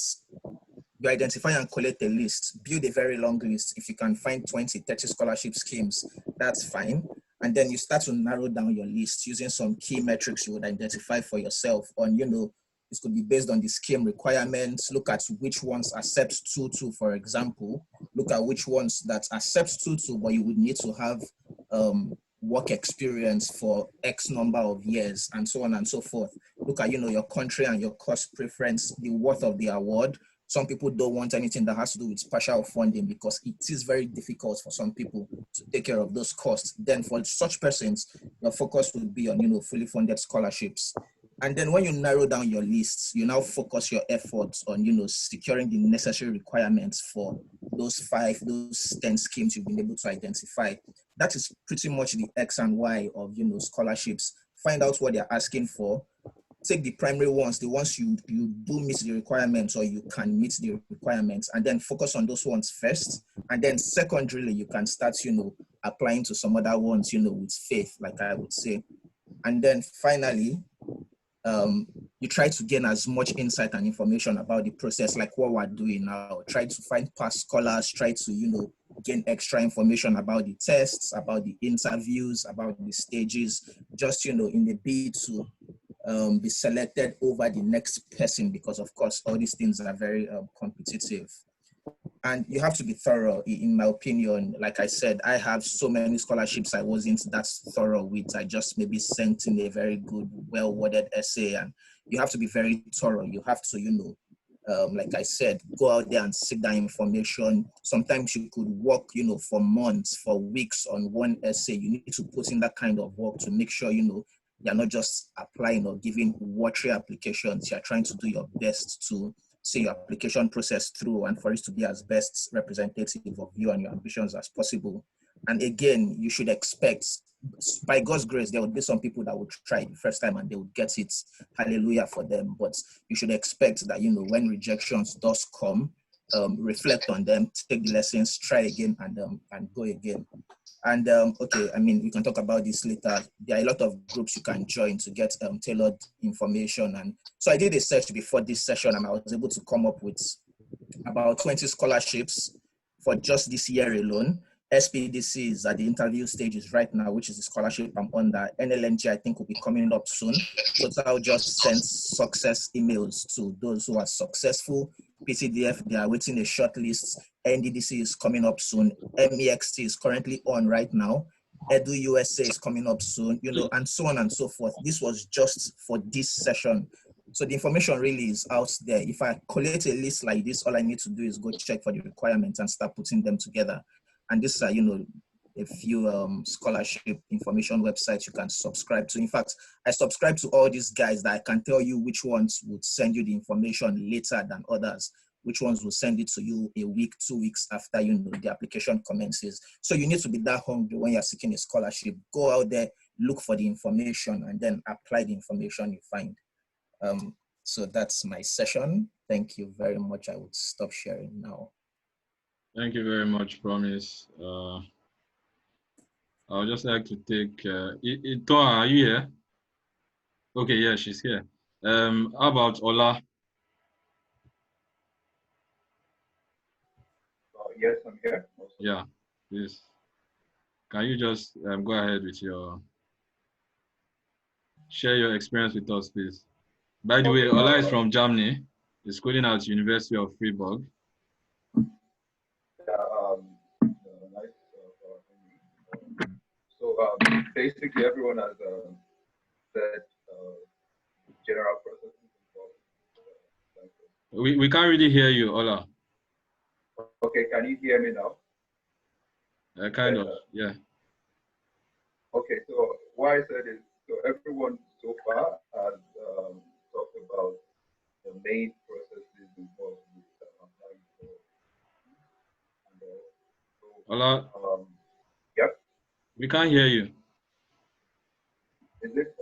You identify and collect a list, build a very long list. If you can find 20, 30 scholarship schemes, that's fine. And then you start to narrow down your list using some key metrics you would identify for yourself on, this could be based on the scheme requirements. Look at which ones accept 2-2, for example. Look at which ones that accept 2-2, but you would need to have work experience for X number of years, and so on and so forth. Look at, your country and your course preference, the worth of the award. Some people don't want anything that has to do with partial funding because it is very difficult for some people to take care of those costs. Then for such persons, your focus would be on, fully funded scholarships. And then when you narrow down your lists, you now focus your efforts on, securing the necessary requirements for those 5, those 10 schemes you've been able to identify. That is pretty much the X and Y of, scholarships. Find out what they're asking for. Take the primary ones, the ones you do meet the requirements or you can meet the requirements, and then focus on those ones first. And then secondarily, you can start, applying to some other ones, with faith, like I would say. And then finally, you try to gain as much insight and information about the process, like what we're doing now. Try to find past scholars, try to, gain extra information about the tests, about the interviews, about the stages, just, in the bid to be selected over the next person, because of course all these things are very competitive, and you have to be thorough. In my opinion, like I said, I have so many scholarships I wasn't that thorough with. I just maybe sent in a very good, well-worded essay, and you have to be very thorough. You have to, like I said, go out there and seek that information. Sometimes you could work, for months, for weeks on one essay. You need to put in that kind of work to make sure, you're not just applying or giving watery applications. You're trying to do your best to see your application process through and for it to be as best representative of you and your ambitions as possible. And again, you should expect, by God's grace, there would be some people that would try the first time and they would get it. Hallelujah for them. But you should expect that, when rejections does come, reflect on them, take the lessons, try again, and go again. And okay, we can talk about this later. There are a lot of groups you can join to get tailored information. And so I did a search before this session, and I was able to come up with about 20 scholarships for just this year alone. SPDC is at the interview stages right now, which is the scholarship I'm under. NLNG, I think, will be coming up soon. Total just sent success emails to those who are successful. PCDF, they are waiting a short list. NDDC is coming up soon. MEXT is currently on right now. Edu USA is coming up soon, and so on and so forth. This was just for this session. So the information really is out there. If I collate a list like this, all I need to do is go check for the requirements and start putting them together. And these are, a few scholarship information websites you can subscribe to. In fact, I subscribe to all these guys that I can tell you which ones would send you the information later than others, which ones will send it to you a week, 2 weeks after, the application commences. So you need to be that hungry when you're seeking a scholarship. Go out there, look for the information, and then apply the information you find. So that's my session. Thank you very much. I would stop sharing now. Thank you very much, Promise. I would just like to take, Toa, are you here? Okay, yeah, she's here. How about Ola? Yes, I'm here. Yeah, please. Can you just go ahead with share your experience with us, please? By the way, Ola is from Germany. He's schooling at University of Freiburg. Yeah, nice. So basically, everyone has said general processes involved. We can't really hear you, Ola. Okay, can you hear me now? Kind of, yeah. Okay, so what I said is, so everyone so far has talked about the main processes involved with applying for. Ola, Yep. we can't hear you. Is it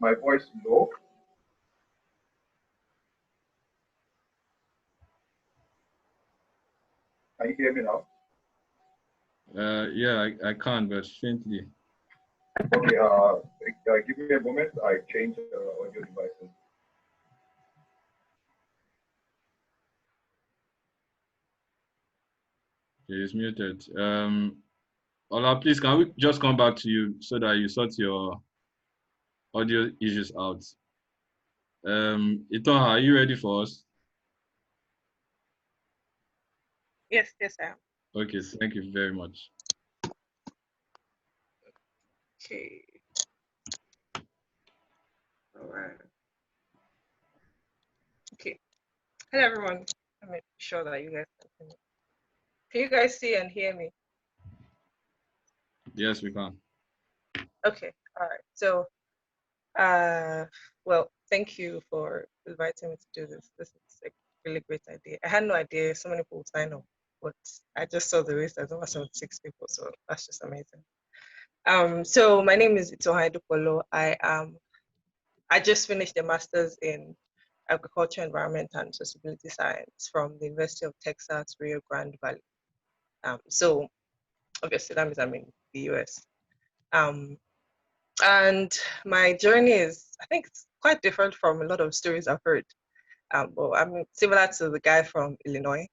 my voice low? Can you hear me now? Yeah, I can't, but faintly. Okay, give me a moment. I change audio devices. Okay, it's muted. Ola, please, can we just come back to you so that you sort your audio issues out? Itoha, are you ready for us? Yes, I am. Okay, thank you very much. Okay. All right. Okay. Hello, everyone. I'm sure that you guys can you guys see and hear me? Yes, we can. Okay. All right. So, well, thank you for inviting me to do this. This is a really great idea. I had no idea so many people would sign up, but I just saw the list. There's over 76 people, so that's just amazing. So my name is Itoha Edupolo. I just finished a master's in agriculture, environment, and sustainability science from the University of Texas, Rio Grande Valley. So obviously that means I'm in the US. And my journey is, I think it's quite different from a lot of stories I've heard. But I'm similar to the guy from Illinois.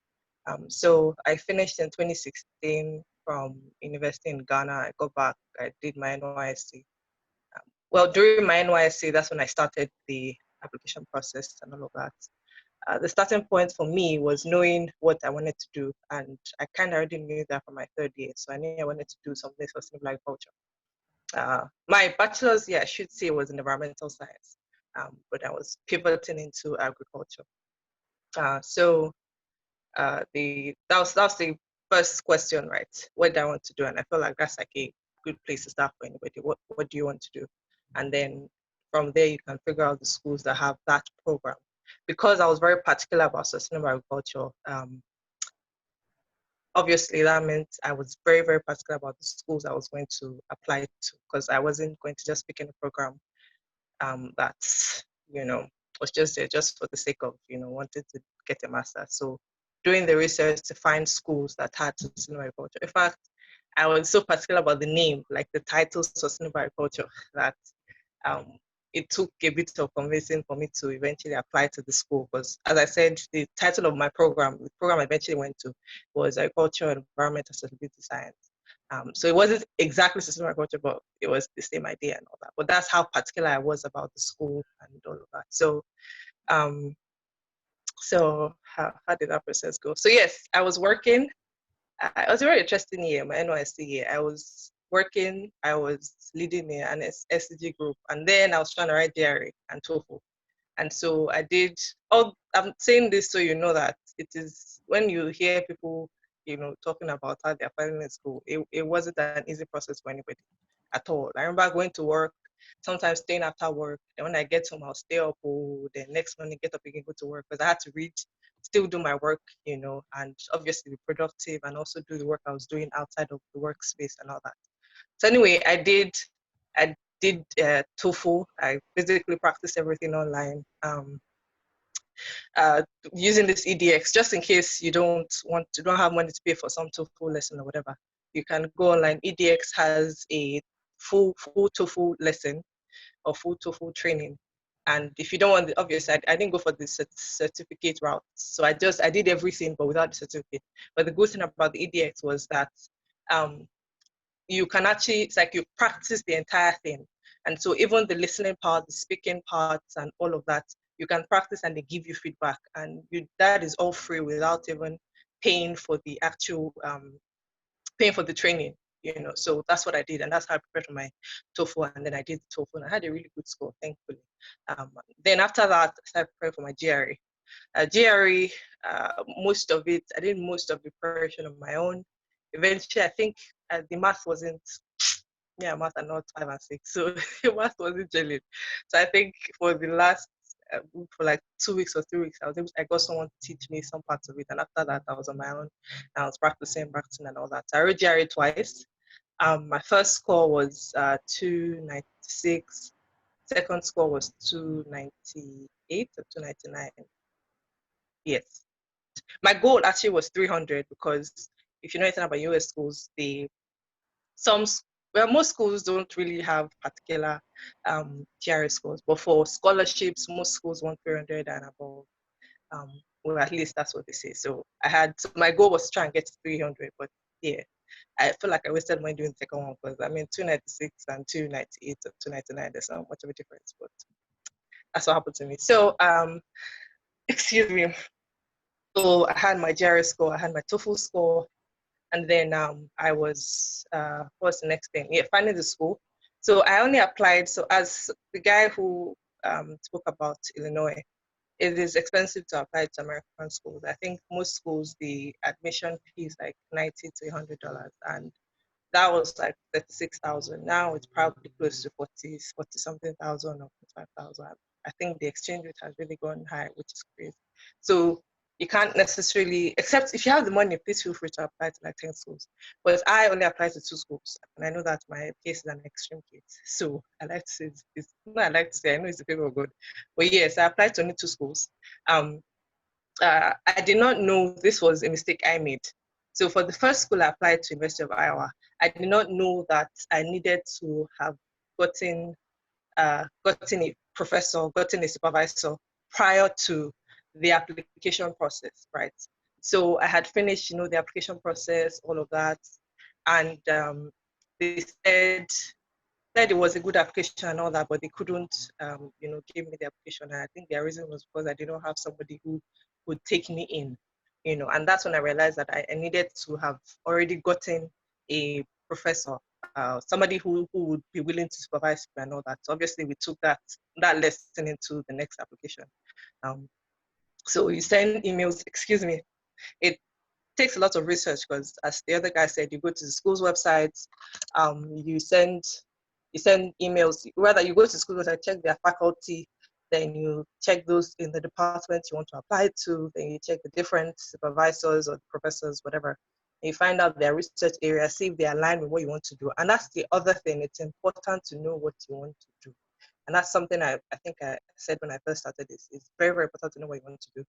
So I finished in 2016 from university in Ghana. I got back, I did my NYSC. Well, during my NYSC, that's when I started the application process and all of that. The starting point for me was knowing what I wanted to do, and I kind of already knew that from my third year, so I knew I wanted to do something sustainable agriculture. My bachelor's, I should say, was in environmental science, but I was pivoting into agriculture. So that was the first question, right? What do I want to do? And I feel like that's like a good place to start for anybody. What do you want to do? And then from there, you can figure out the schools that have that program. Because I was very particular about sustainable agriculture, obviously that meant I was very, very particular about the schools I was going to apply to, because I wasn't going to just pick in a program that, was just there just for the sake of, wanting to get a master's. So doing the research to find schools that had sustainable agriculture. In fact, I was so particular about the name, like the title sustainable agriculture, that it took a bit of convincing for me to eventually apply to the school, because as I said, the title of my program, the program I eventually went to, was Agriculture, Environment, and Sustainability Science. So it wasn't exactly sustainable agriculture, but it was the same idea and all that. But that's how particular I was about the school and all of that. So, how did that process go? So yes, I was working. It was a very interesting year, my NYSC year. I was working, I was leading an SCG group, and then I was trying to write GRE and TOEFL. And so I did, I'm saying this so you know that it is, when you hear people, talking about how they're finding in school, it wasn't an easy process for anybody at all. I remember going to work, sometimes staying after work, and when I get home, I'll stay up, the next morning, get up again, go to work, because I had to read, still do my work, and obviously be productive, and also do the work I was doing outside of the workspace and all that. So anyway, I did TOEFL. I basically practiced everything online, using this EDX, just in case you don't have money to pay for some TOEFL lesson or whatever. You can go online. EDX has a full TOEFL lesson or full TOEFL training. And if you don't want the obvious, I didn't go for the certificate route. So I did everything, but without the certificate. But the good thing about the EDX was that you can actually, it's like you practice the entire thing. And so even the listening part, the speaking parts, and all of that, you can practice and they give you feedback. And that is all free without even paying for the actual, paying for the training. So that's what I did, and that's how I prepared for my TOEFL, and then I did the TOEFL, and I had a really good score, thankfully. Then after that, I started preparing for my GRE. GRE, most of it, I did most of the preparation on my own. Eventually, I think the math wasn't, math are not 5 and 6, so the math wasn't gelling. So I think for the last, for like 2 weeks or 3 weeks, I got someone to teach me some parts of it, and after that, I was on my own. I was practicing, and all that. So I wrote GRE twice. My first score was 296. Second score was 298 or 299. Yes. My goal actually was 300 because if you know anything about US schools, most schools don't really have particular GRE scores, but for scholarships, most schools want 300 and above. Well, at least that's what they say. So my goal was to try and get to 300, but yeah, I feel like I wasted money doing the second one because 296 and 298 or 299, there's not much of a difference, but that's what happened to me. So, excuse me. So I had my GRE score, I had my TOEFL score, and then I was, what's the next thing? Yeah, finding the school. So I only applied, so as the guy who spoke about Illinois, it is expensive to apply to American schools. I think most schools, the admission fee is like $90 to $100, and that was like 36,000. Now it's probably close to 40 something thousand or 45,000. I think the exchange rate has really gone high, which is crazy. So you can't necessarily, except if you have the money, please feel free to apply to like 10 schools. But I only applied to 2 schools, and I know that my case is an extreme case. So I like to say, I know it's the favor of God. But yes, I applied to only 2 schools. I did not know this was a mistake I made. So for the first school I applied to University of Iowa, I did not know that I needed to have gotten a professor, gotten a supervisor prior to the application process, right? So I had finished, the application process, all of that, and they said it was a good application and all that, but they couldn't, give me the application. And I think their reason was because I did not have somebody who would take me in, and that's when I realized that I needed to have already gotten a professor, somebody who would be willing to supervise me and all that. So obviously we took that lesson into the next application. So you send emails, excuse me, it takes a lot of research because as the other guy said, you go to the school's websites, you send emails, rather you go to school website, check their faculty, then you check those in the department you want to apply to, then you check the different supervisors or professors, whatever. And you find out their research area, see if they align with what you want to do. And that's the other thing, it's important to know what you want to do. And that's something I think I said when I first started this. It's very, very important to know what you want to do.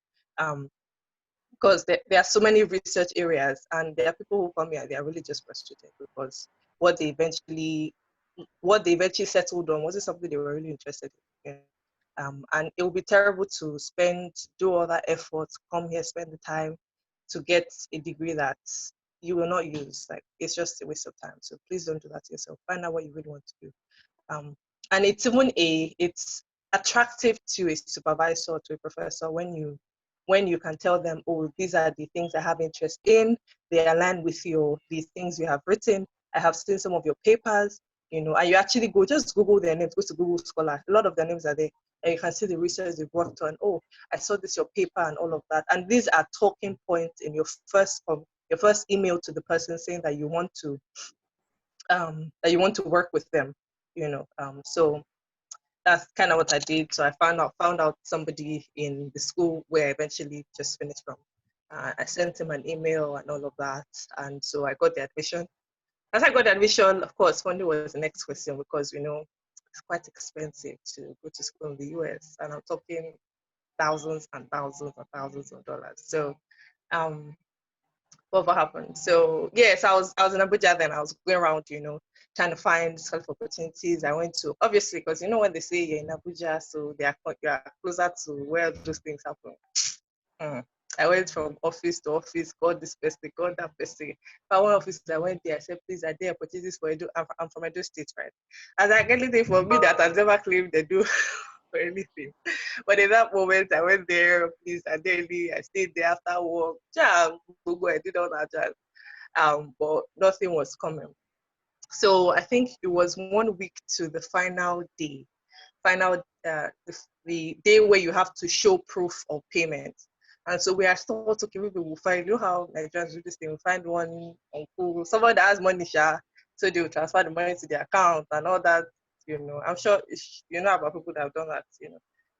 Because there are so many research areas, and there are people who come here, they are really just frustrated because what they eventually settled on wasn't something they were really interested in. And it would be terrible to do all that effort, come here, spend the time to get a degree that you will not use. Like, it's just a waste of time. So please don't do that to yourself. Find out what you really want to do. And it's attractive to a supervisor, to a professor, when you can tell them, oh, these are the things I have interest in, they align with the things you have written, I have seen some of your papers, and you actually just Google their names, go to Google Scholar, a lot of their names are there, and you can see the research they've worked on. Oh, I saw this, your paper and all of that. And these are talking points in your first email to the person saying that you want to work with them, so that's kind of what I did. So I found out somebody in the school where I eventually just finished from. I sent him an email and all of that, and so I got the admission. As I got the admission, of course, funding was the next question because it's quite expensive to go to school in the US, and I'm talking thousands and thousands and thousands of dollars. So what happened. So yes, I was in Abuja then. I was going around, trying to find scholarship opportunities. I went to, obviously, because when they say you're in Abuja, so you are closer to where those things happen. I went from office to office, got this person, got that person. But one office, I went there, I said, please, are there opportunities for Edo? I'm from Edo State, right? And I get anything for me that I've never claimed they do for anything. But in that moment, I went there, please, I daily, I stayed there after work. I did all that. But nothing was coming. So I think it was 1 week to the final day, the day where you have to show proof of payment. And so we are thought, okay, maybe we'll find, how Nigerians do this thing, we'll find one uncle, someone that has money, so they will transfer the money to their account and all that, I'm sure you know about people that have done that,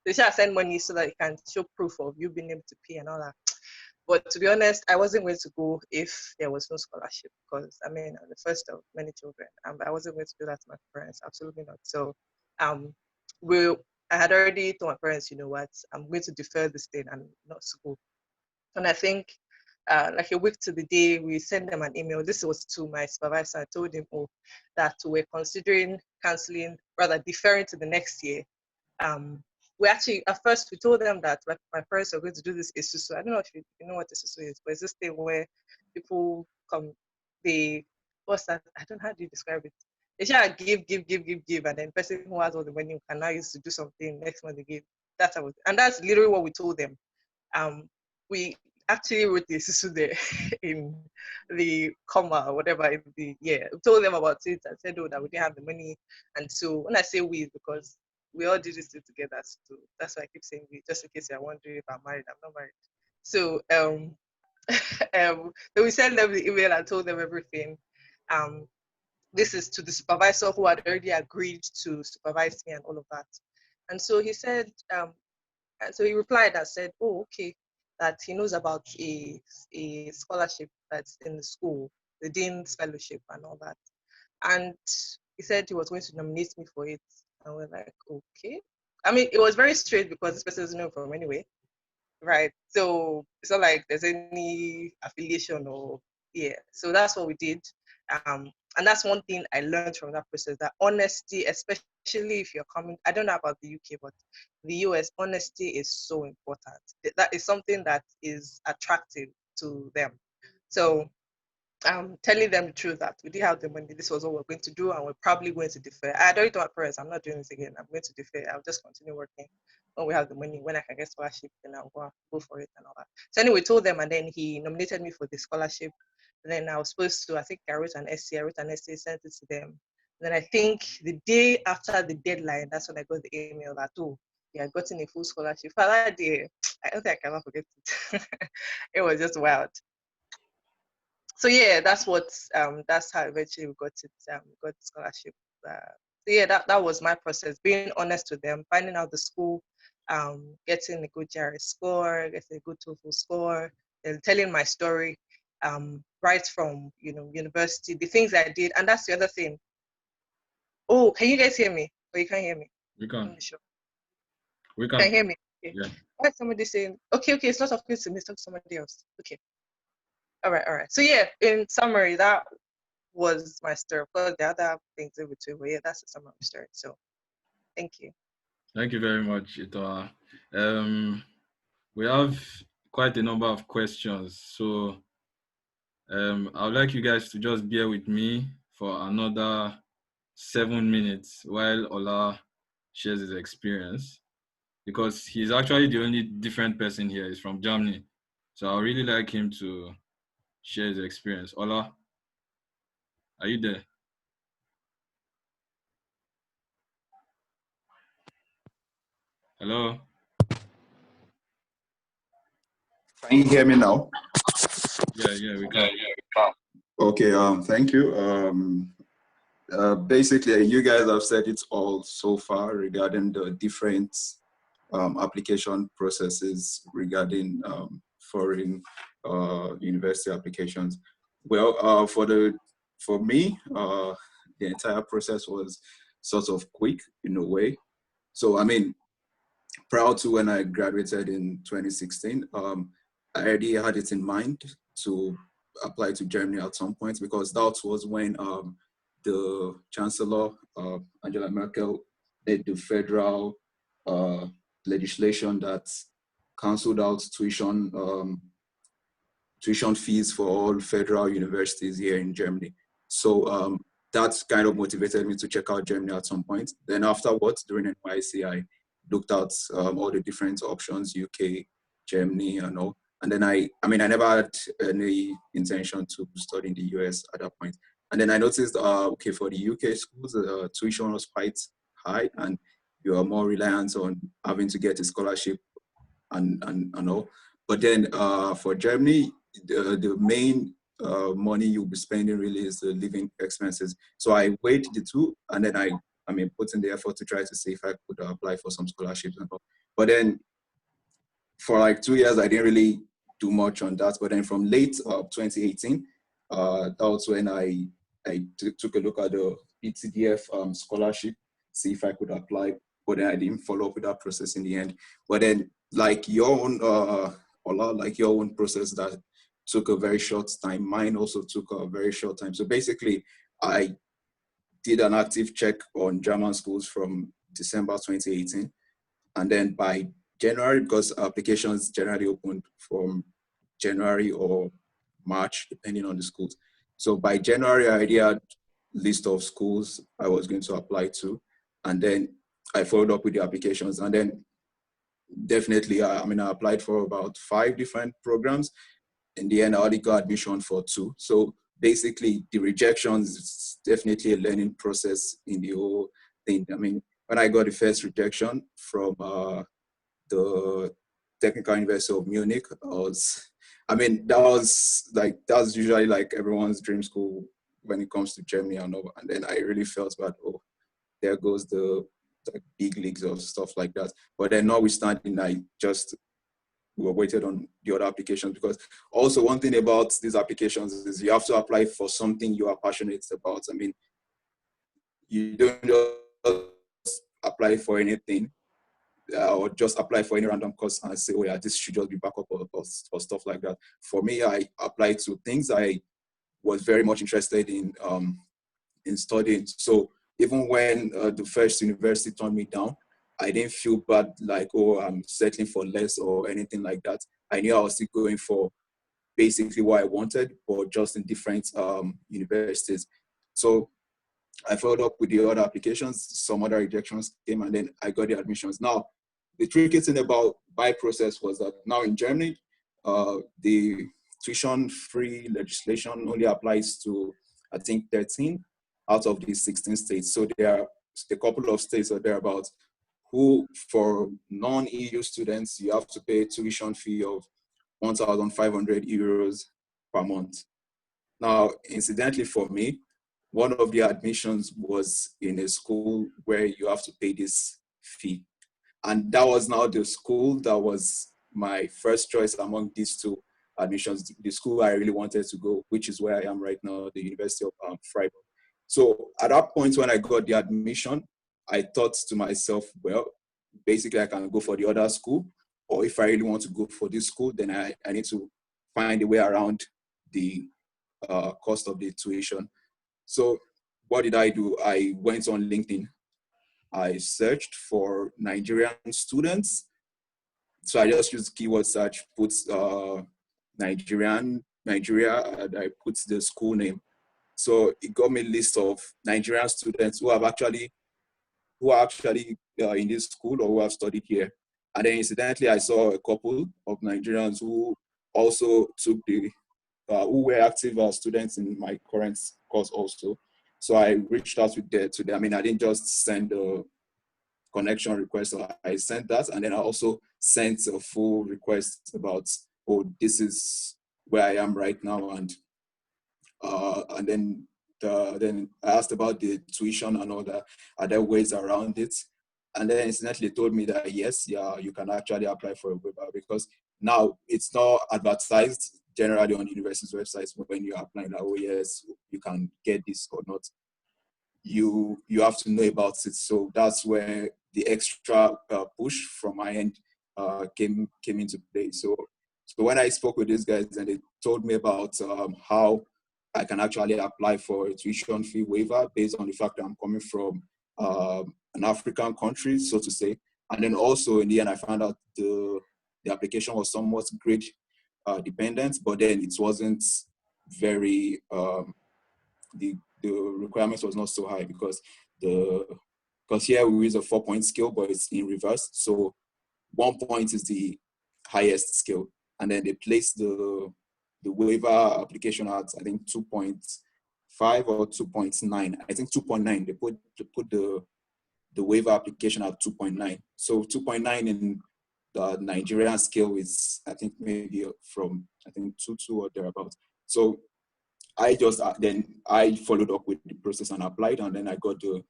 They shall send money so that you can show proof of you being able to pay and all that. But to be honest, I wasn't going to go if there was no scholarship because, I'm the first of many children. I wasn't going to do that to my parents, absolutely not. So I had already told my parents, you know what, I'm going to defer this thing and not school. And I think like a week to the day, we sent them an email. This was to my supervisor. I told him, that we're considering canceling, rather deferring to the next year. We actually, at first, we told them that my parents are going to do this isusu. I don't know if you know what isusu is, but it's this thing where people come, what's that? I don't know how do you describe it. They shall give, and then the person who has all the money can now use to do something next month they give. And that's literally what we told them. We actually wrote the isusu there in the comma or whatever. We told them about it and said, that we didn't have the money. And so when I say we, because we all did this together, so that's why I keep saying we, just in case you're wondering if I'm married. I'm not married. So so we sent them the email and told them everything. This is to the supervisor who had already agreed to supervise me and all of that. And so he said, so he replied and said, okay, that he knows about a scholarship that's in the school, the Dean's Fellowship and all that. And he said he was going to nominate me for it. And we're like, okay. It was very strange because this person doesn't know from anyway, right? So it's not like there's any affiliation or, So that's what we did. And that's one thing I learned from that process, that honesty, especially if you're coming, I don't know about the UK, but the US, honesty is so important. That is something that is attractive to them. So telling them the truth that we did have the money, this was what we're going to do, and we're probably going to defer. I don't tell my parents, I'm not doing this again. I'm going to defer. I'll just continue working when we have the money. When I can get scholarship, then I'll go for it and all that. So anyway, told them, and then he nominated me for the scholarship. And then I was supposed to, I think I wrote an essay, sent it to them. And then I think the day after the deadline, that's when I got the email that, I had gotten a full scholarship. For that day, I don't think I cannot forget it. It was just wild. So that's how eventually we got it, got the scholarship. That was my process, being honest with them, finding out the school, getting a good GRE score, getting a good TOEFL score, and telling my story, right from university, the things I did. And that's the other thing. Oh, can you guys hear me? Or you can't hear me? We can. Sure. We can. Can you hear me? Okay. Yeah. Why is somebody saying, okay, it's not talking to me, it's talking to somebody else. Okay. All right. So in summary, that was my story. Of course, the other things in between, but that's the summary story. So thank you. Thank you very much, Itoa. We have quite a number of questions, so I would like you guys to just bear with me for another 7 minutes while Ola shares his experience, because he's actually the only different person here. He's from Germany, so I really like him to share his experience. Ola, are you there? Hello? Can you hear me now? Yeah, we can. Okay, thank you. Basically, you guys have said it all so far regarding the different application processes regarding foreign university applications. Well, for me, the entire process was sort of quick in a way. So, prior to when I graduated in 2016, I already had it in mind to apply to Germany at some point, because that was when the Chancellor, Angela Merkel, led the federal legislation that canceled out tuition fees for all federal universities here in Germany. So that kind of motivated me to check out Germany at some point. Then afterwards, during NYC, I looked at all the different options, UK, Germany, and all. And then I never had any intention to study in the US at that point. And then I noticed, okay, for the UK schools, tuition was quite high, and you are more reliant on having to get a scholarship and all. But then for Germany, the main money you'll be spending really is the living expenses. So I weighed the two, and then I put in the effort to try to see if I could apply for some scholarships and all. But then for like 2 years, I didn't really do much on that. But then from late 2018, that was when I took a look at the ETDF scholarship, see if I could apply. But then I didn't follow up with that process in the end. But then, like your own, Ola, like your own process that took a very short time, mine also took a very short time. So basically, I did an active check on German schools from December 2018. And then by January, because applications generally opened from January or March, depending on the schools. So by January, I already had a list of schools I was going to apply to. And then I followed up with the applications. And then definitely, I applied for about 5 different programs. In the end, I already got admission for 2. So basically, the rejections is definitely a learning process in the whole thing. When I got the first rejection from the Technical University of Munich, that's usually like everyone's dream school when it comes to Germany and all. And then I really felt bad. Oh, there goes the big leagues of stuff like that. But then notwithstanding, I just waited on the other applications, because also one thing about these applications is you have to apply for something you are passionate about. You don't just apply for anything or just apply for any random course and say, oh yeah, this should just be backup or stuff like that. For me, I applied to things I was very much interested in studying. So even when the first university turned me down, I didn't feel bad, like, oh, I'm settling for less or anything like that. I knew I was still going for basically what I wanted, but just in different universities. So I followed up with the other applications, some other rejections came, and then I got the admissions. Now, the tricky thing about my process was that now in Germany, the tuition-free legislation only applies to, I think, 13 out of the 16 states. So there are a couple of states or thereabouts who, for non-EU students, you have to pay a tuition fee of 1,500 euros per month. Now, incidentally for me, one of the admissions was in a school where you have to pay this fee. And that was now the school that was my first choice among these 2 admissions, the school I really wanted to go, which is where I am right now, the University of Freiburg. So at that point when I got the admission, I thought to myself, well, basically I can go for the other school, or if I really want to go for this school, then I need to find a way around the cost of the tuition. So what did I do? I went on LinkedIn. I searched for Nigerian students. So I just used keyword search, put Nigeria, and I put the school name. So it got me a list of Nigerian students who are actually in this school or who have studied here. And then incidentally, I saw a couple of Nigerians who also took who were active students in my current course also. So I reached out to them. I didn't just send a connection request. So I sent that, and then I also sent a full request about, oh, this is where I am right now, and then I asked about the tuition and all the other ways around it. And then incidentally told me that yes, yeah, you can actually apply for a waiver, because now it's not advertised generally on universities' websites when you're applying that, oh yes, you can get this or not. You have to know about it. So that's where the extra push from my end came into play. So So when I spoke with these guys and they told me about how I can actually apply for a tuition fee waiver based on the fact that I'm coming from an African country, so to say. And then also in the end, I found out the application was somewhat grade dependent, but then it wasn't very, the requirements was not so high because here we use a 4-point scale, but it's in reverse. So 1 point is the highest scale. And then they place the waiver application at, I think, 2.5 or 2.9. I think 2.9. They put the waiver application at 2.9. So 2.9 in the Nigerian scale is, I think, maybe from, I think, 2.2 or thereabouts. So I just, then I followed up with the process and applied, and then I got the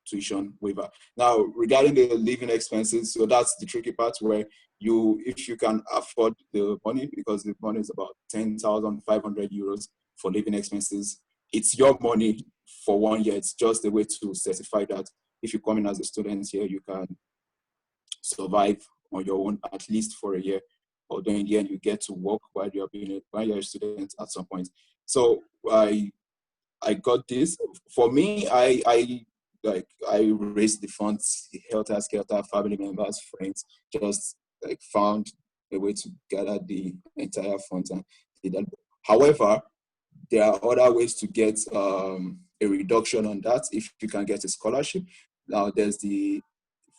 tuition waiver. Now, regarding the living expenses, so that's the tricky part where if you can afford the money, because the money is about 10,500 euros for living expenses, it's your money for 1 year. It's just a way to certify that if you come in as a student here, you can survive on your own at least for a year. Although in the end, you get to work while you're a student at some point. So I got this. For me, I raised the funds, helter skelter, family members, friends, just like found a way to gather the entire funds and did that. However, there are other ways to get a reduction on that if you can get a scholarship. Now there's the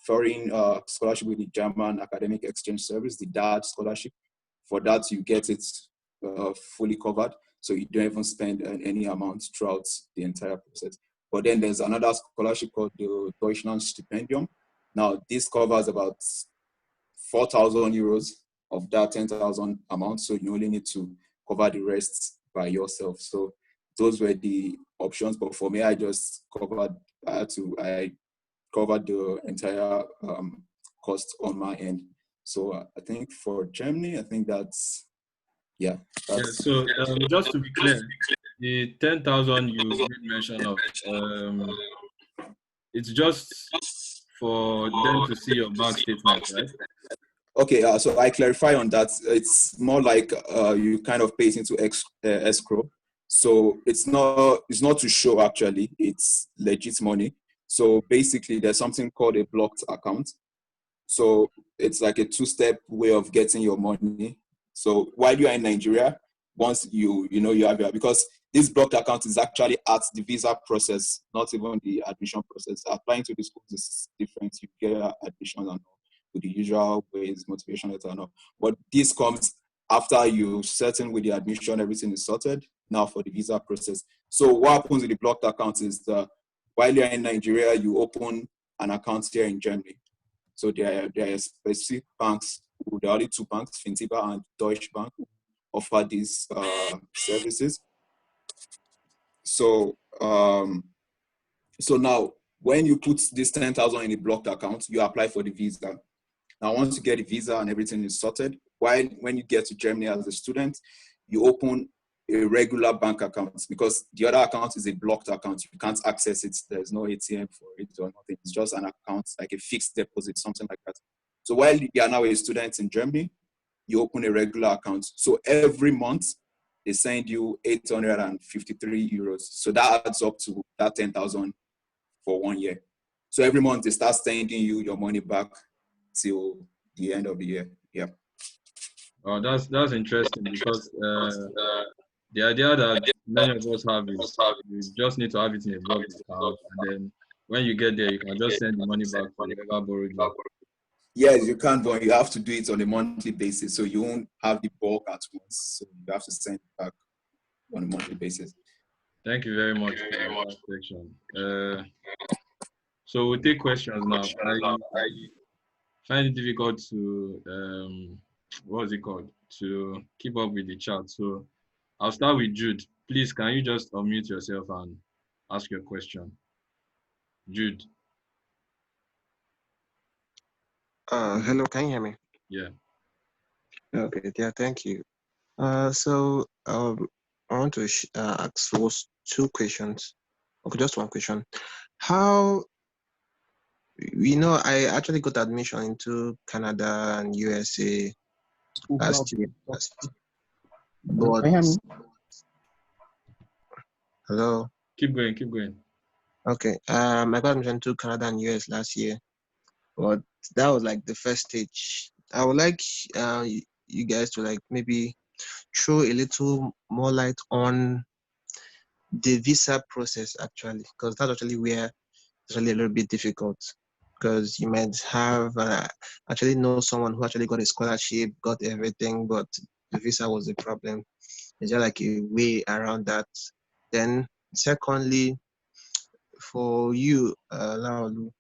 foreign scholarship with the German Academic Exchange Service, the DAD scholarship. For that, you get it fully covered, so you don't even spend any amount throughout the entire process. But then there's another scholarship called the Deutschland Stipendium. Now, this covers about 4,000 euros of that 10,000 amount, so you only need to cover the rest by yourself. So those were the options, but for me, I just covered, I covered the entire cost on my end. So I think for Germany, I think that's, yeah. So just to be clear, the 10,000 you made mention of, it's just for them to see your bank statement, right? Okay, so I clarify on that. It's more like you kind of pay it into escrow. So it's not to show, actually, it's legit money. So basically there's something called a blocked account. So it's like a two-step way of getting your money. So while you are in Nigeria, once you have your, because this blocked account is actually at the visa process, not even the admission process. Applying to the schools is different. You get admission and all with the usual ways, motivation letter and all. But this comes after you certain with the admission, everything is sorted. Now for the visa process. So what happens with the blocked account is that while you're in Nigeria, you open an account here in Germany. So there are specific banks, there are only two banks, Fintiba and Deutsche Bank, who offer these services. So so now when you put this 10,000 in a blocked account, you apply for the visa. Now once you get the visa and everything is sorted, when you get to Germany as a student, you open a regular bank account, because the other account is a blocked account. You can't access it. There's no ATM for it or nothing. It's just an account, like a fixed deposit, something like that. So while you are now a student in Germany, you open a regular account. So every month, they send you 853 euros. So that adds up to that 10,000 for 1 year. So every month, they start sending you your money back till the end of the year. Yeah. Oh, that's interesting, because the idea that many of us have is you just need to have it in a blocked account, and then when you get there, you can just send the money back to whoever borrowed you. Yes, you can, but you have to do it on a monthly basis, so you won't have the bulk at once. So you have to send it back on a monthly basis. Thank you very much for that section. So we'll take questions now. I find it difficult to what's it called, to keep up with the chat. So I'll start with Jude. Please, can you just unmute yourself and ask your question? Jude. Hello, can you hear me? Yeah. Okay, yeah, thank you. So I want to ask those two questions. Okay, just one question. How, I actually got admission into Canada and USA last year. Can you hear me? Hello. Keep going, keep going. Okay. I got admission to Canada and US last year, but that was like the first stage. I would like you guys to like maybe throw a little more light on the visa process actually, because that's actually where it's really a little bit difficult. Because you might have actually know someone who actually got a scholarship, got everything, but the visa was the problem. Is there like a way around that? Then secondly, for you, Laolu,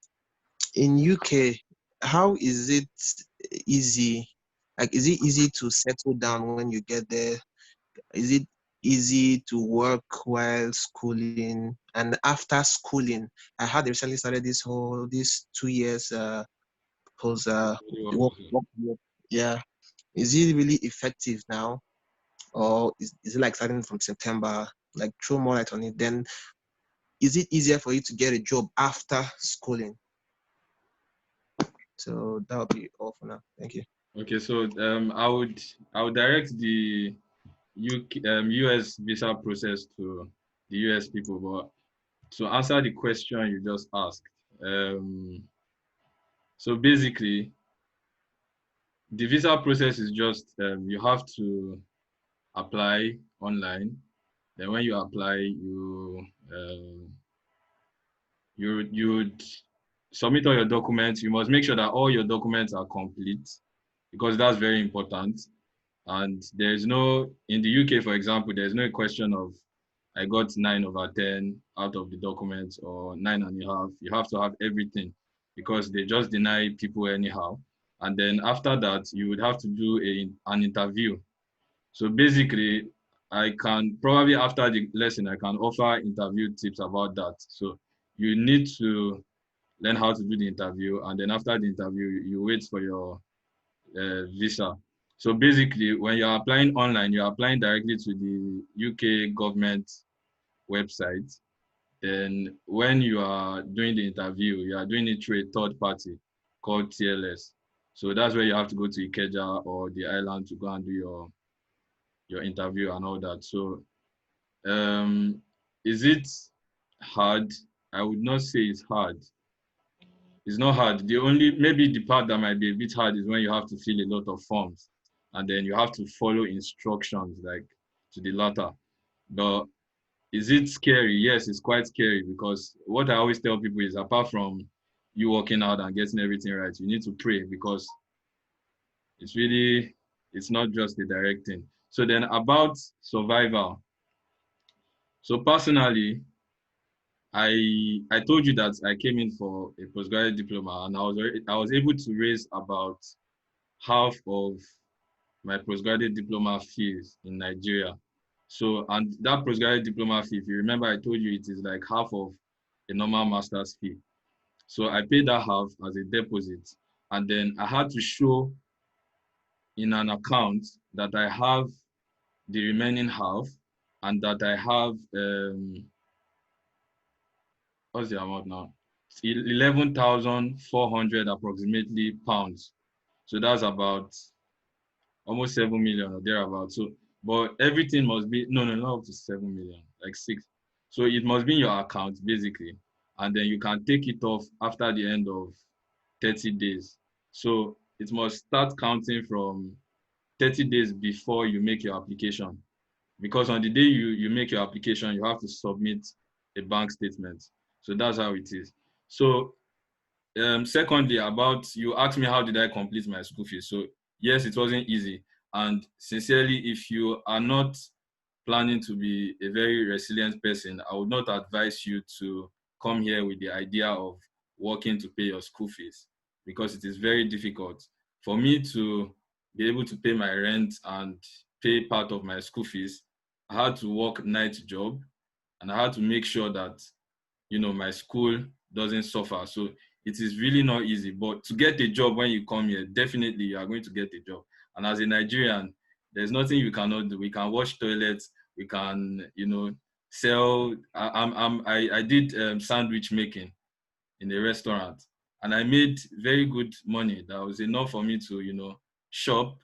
in UK, how is it easy? Like, is it easy to settle down when you get there? Is it easy to work while schooling? And after schooling, I heard they recently started this 2 years post work. Yeah. Is it really effective now? Or is it like starting from September? Like throw more light on it. Then is it easier for you to get a job after schooling? So that would be all for now. Thank you. Okay, so I would direct the US visa process to the US people, but to answer the question you just asked, so basically the visa process is just you have to apply online. Then when you apply, you'd submit all your documents. You must make sure that all your documents are complete because that's very important. And there's no, in the UK, for example, there's no question of I got 9/10 out of the documents or 9.5. You have to have everything because they just deny people anyhow. And then after that, you would have to do an interview. So basically, I can probably after the lesson, I can offer interview tips about that. So you need to learn how to do the interview. And then after the interview, you wait for your visa. So basically, when you're applying online, you're applying directly to the UK government website. Then when you are doing the interview, you are doing it through a third party called TLS. So that's where you have to go to Ikeja or the island to go and do your interview and all that. So is it hard? I would not say it's hard. It's not hard. The only, maybe the part that might be a bit hard is when you have to fill a lot of forms and then you have to follow instructions like to the letter. But is it scary? Yes, it's quite scary because what I always tell people is apart from you working out and getting everything right, you need to pray because it's really, it's not just a direct thing. So then about survival. So personally, I told you that I came in for a postgraduate diploma and I was able to raise about half of my postgraduate diploma fees in Nigeria. So, and that postgraduate diploma fee, if you remember, I told you it is like half of a normal master's fee. So I paid that half as a deposit. And then I had to show in an account that I have the remaining half and that I have, what's the amount now? 11,400 approximately pounds. So that's about almost 7 million or thereabouts. So, but everything must be, no, not up to 7 million, like 6. So it must be in your account basically. And then you can take it off after the end of 30 days. So it must start counting from 30 days before you make your application. Because on the day you make your application, you have to submit a bank statement. So that's how it is. So secondly, about you asked me how did I complete my school fees. So yes, it wasn't easy. And sincerely, if you are not planning to be a very resilient person, I would not advise you to come here with the idea of working to pay your school fees because it is very difficult. For me to be able to pay my rent and pay part of my school fees, I had to work night job and I had to make sure that my school doesn't suffer. So it is really not easy. But to get a job when you come here, definitely you are going to get a job. And as a Nigerian, there's nothing you cannot do. We can wash toilets. We can, sell. I did sandwich making in a restaurant, and I made very good money. That was enough for me to, shop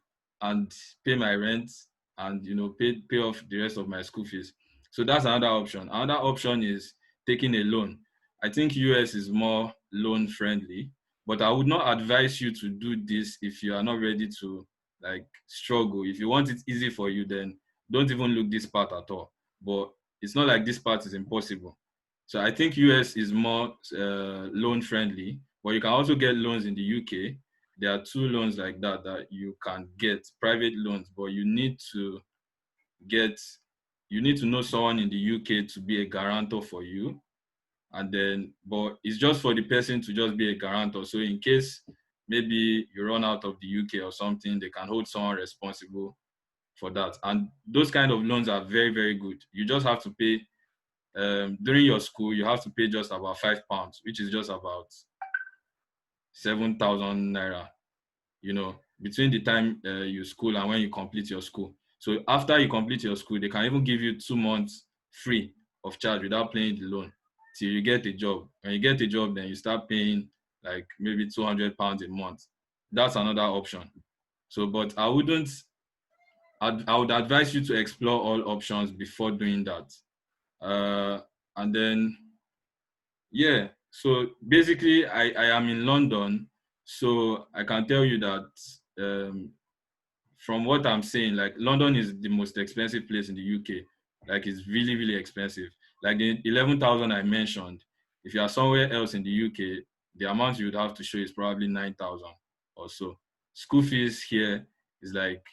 and pay my rent and pay off the rest of my school fees. So that's another option. Another option is taking a loan. I think US is more loan friendly, but I would not advise you to do this if you are not ready to like struggle. If you want it easy for you, then don't even look this part at all. But it's not like this part is impossible. So I think US is more loan friendly, but you can also get loans in the UK. There are two loans like that you can get, private loans, but get you need to know someone in the UK to be a guarantor for you. And then, but it's just for the person to just be a guarantor. So in case maybe you run out of the UK or something, they can hold someone responsible for that. And those kind of loans are very, very good. You just have to pay during your school, you have to pay just about £5, which is just about 7,000 naira, between the time you school and when you complete your school. So after you complete your school, they can even give you 2 months free of charge without paying the loan till you get a job. When you get a job, then you start paying like maybe £200 a month. That's another option. So, but I would advise you to explore all options before doing that. And then, yeah, so basically I am in London, so I can tell you that from what I'm saying, like London is the most expensive place in the UK. Like it's really, really expensive. Like the 11,000 I mentioned, if you are somewhere else in the UK, the amount you would have to show is probably 9,000 or so. School fees here is like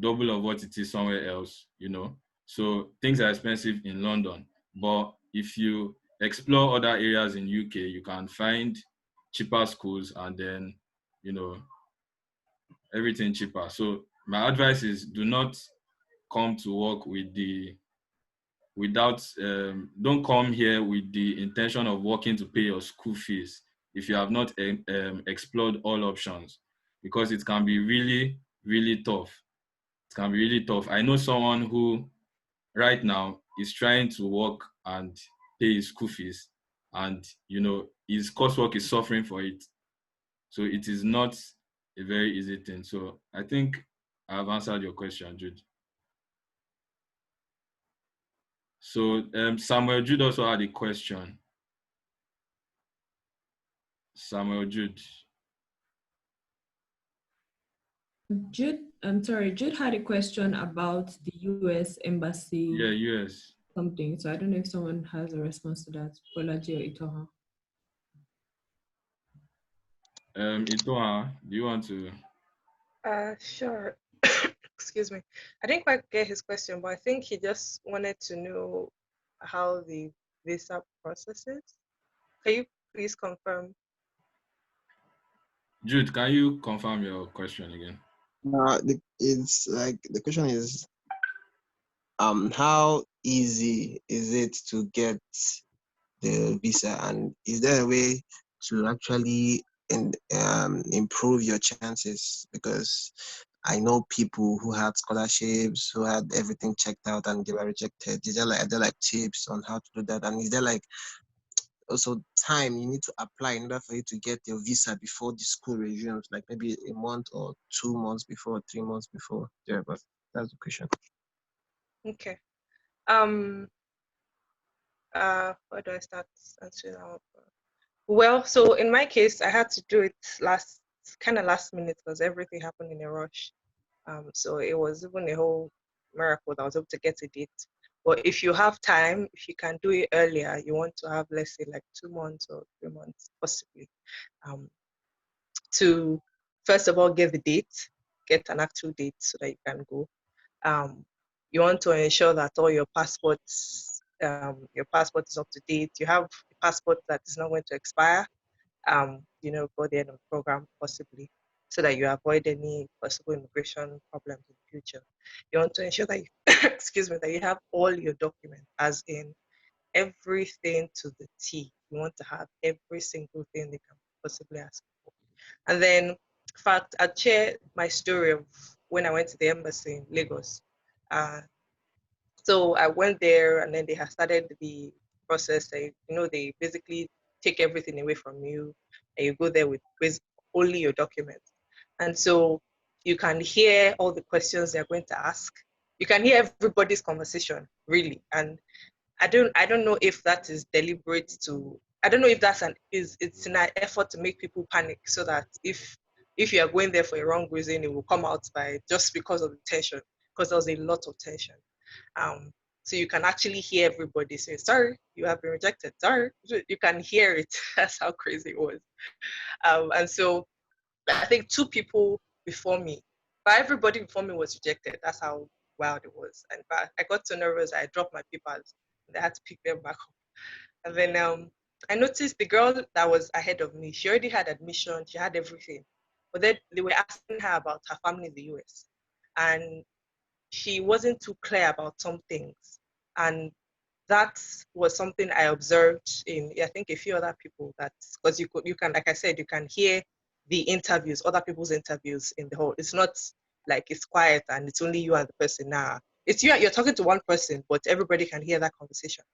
double of what it is somewhere else. So things are expensive in London. But if you explore other areas in UK, you can find cheaper schools and then, you know, everything cheaper. So my advice is do not come to work don't come here with the intention of working to pay your school fees if you have not explored all options, because it can be really, really tough. It can be really tough. I know someone who right now is trying to work and pay his school fees, and his coursework is suffering for it. So it is not a very easy thing. So I think I've answered your question, Jude. So Samuel Jude also had a question. Samuel Jude. Jude had a question about the US embassy. Yeah, US. Something. So I don't know if someone has a response to that. Bolaji or Itoha. Itoha, do you want to? Sure. Excuse me. I didn't quite get his question, but I think he just wanted to know how the visa process is. Can you please confirm? Jude, can you confirm your question again? It's like the question is, how easy is it to get the visa, and is there a way to actually improve your chances? Because I know people who had scholarships, who had everything checked out, and they were rejected. Are there like tips on how to do that? And is there like also time you need to apply in order for you to get your visa before the school resumes, like maybe a month or 2 months before, 3 months before? Yeah, but that's the question. Okay. Where do I start answering that? Well, so in my case, I had to do it last minute because everything happened in a rush. So it was even a whole miracle that I was able to get a date. But if you have time, if you can do it earlier, you want to have, let's say, like 2 months or 3 months, possibly, to first of all get the date, get an actual date so that you can go. You want to ensure that all your passports, is up to date. You have a passport that is not going to expire, for the end of the program, possibly, so that you avoid any possible immigration problems in the future. You want to ensure that you, excuse me, that you have all your documents, as in everything to the T. You want to have every single thing they can possibly ask for. And then, in fact, I'd share my story of when I went to the embassy in Lagos. So I went there, and then they had started the process. They basically take everything away from you, and you go there with only your documents. And so you can hear all the questions they're going to ask. You can hear everybody's conversation, really. And I don't know if that is deliberate to, I don't know if that's it's an effort to make people panic, so that if you are going there for a wrong reason, it will come out by just because of the tension, because there was a lot of tension. So you can actually hear everybody say, sorry, you have been rejected. Sorry, you can hear it. That's how crazy it was. And so I think 2 people before me, but everybody before me was rejected. That's how wild it was. And but I got so nervous, I dropped my papers and I had to pick them back up. And then I noticed the girl that was ahead of me, she already had admission, she had everything. But then they were asking her about her family in the US. And she wasn't too clear about some things. And that was something I observed in, I think, a few other people, that because you can, like I said, you can hear the interviews, other people's interviews in the hall. It's not like it's quiet and it's only you and the person now. It's you're talking to one person, but everybody can hear that conversation.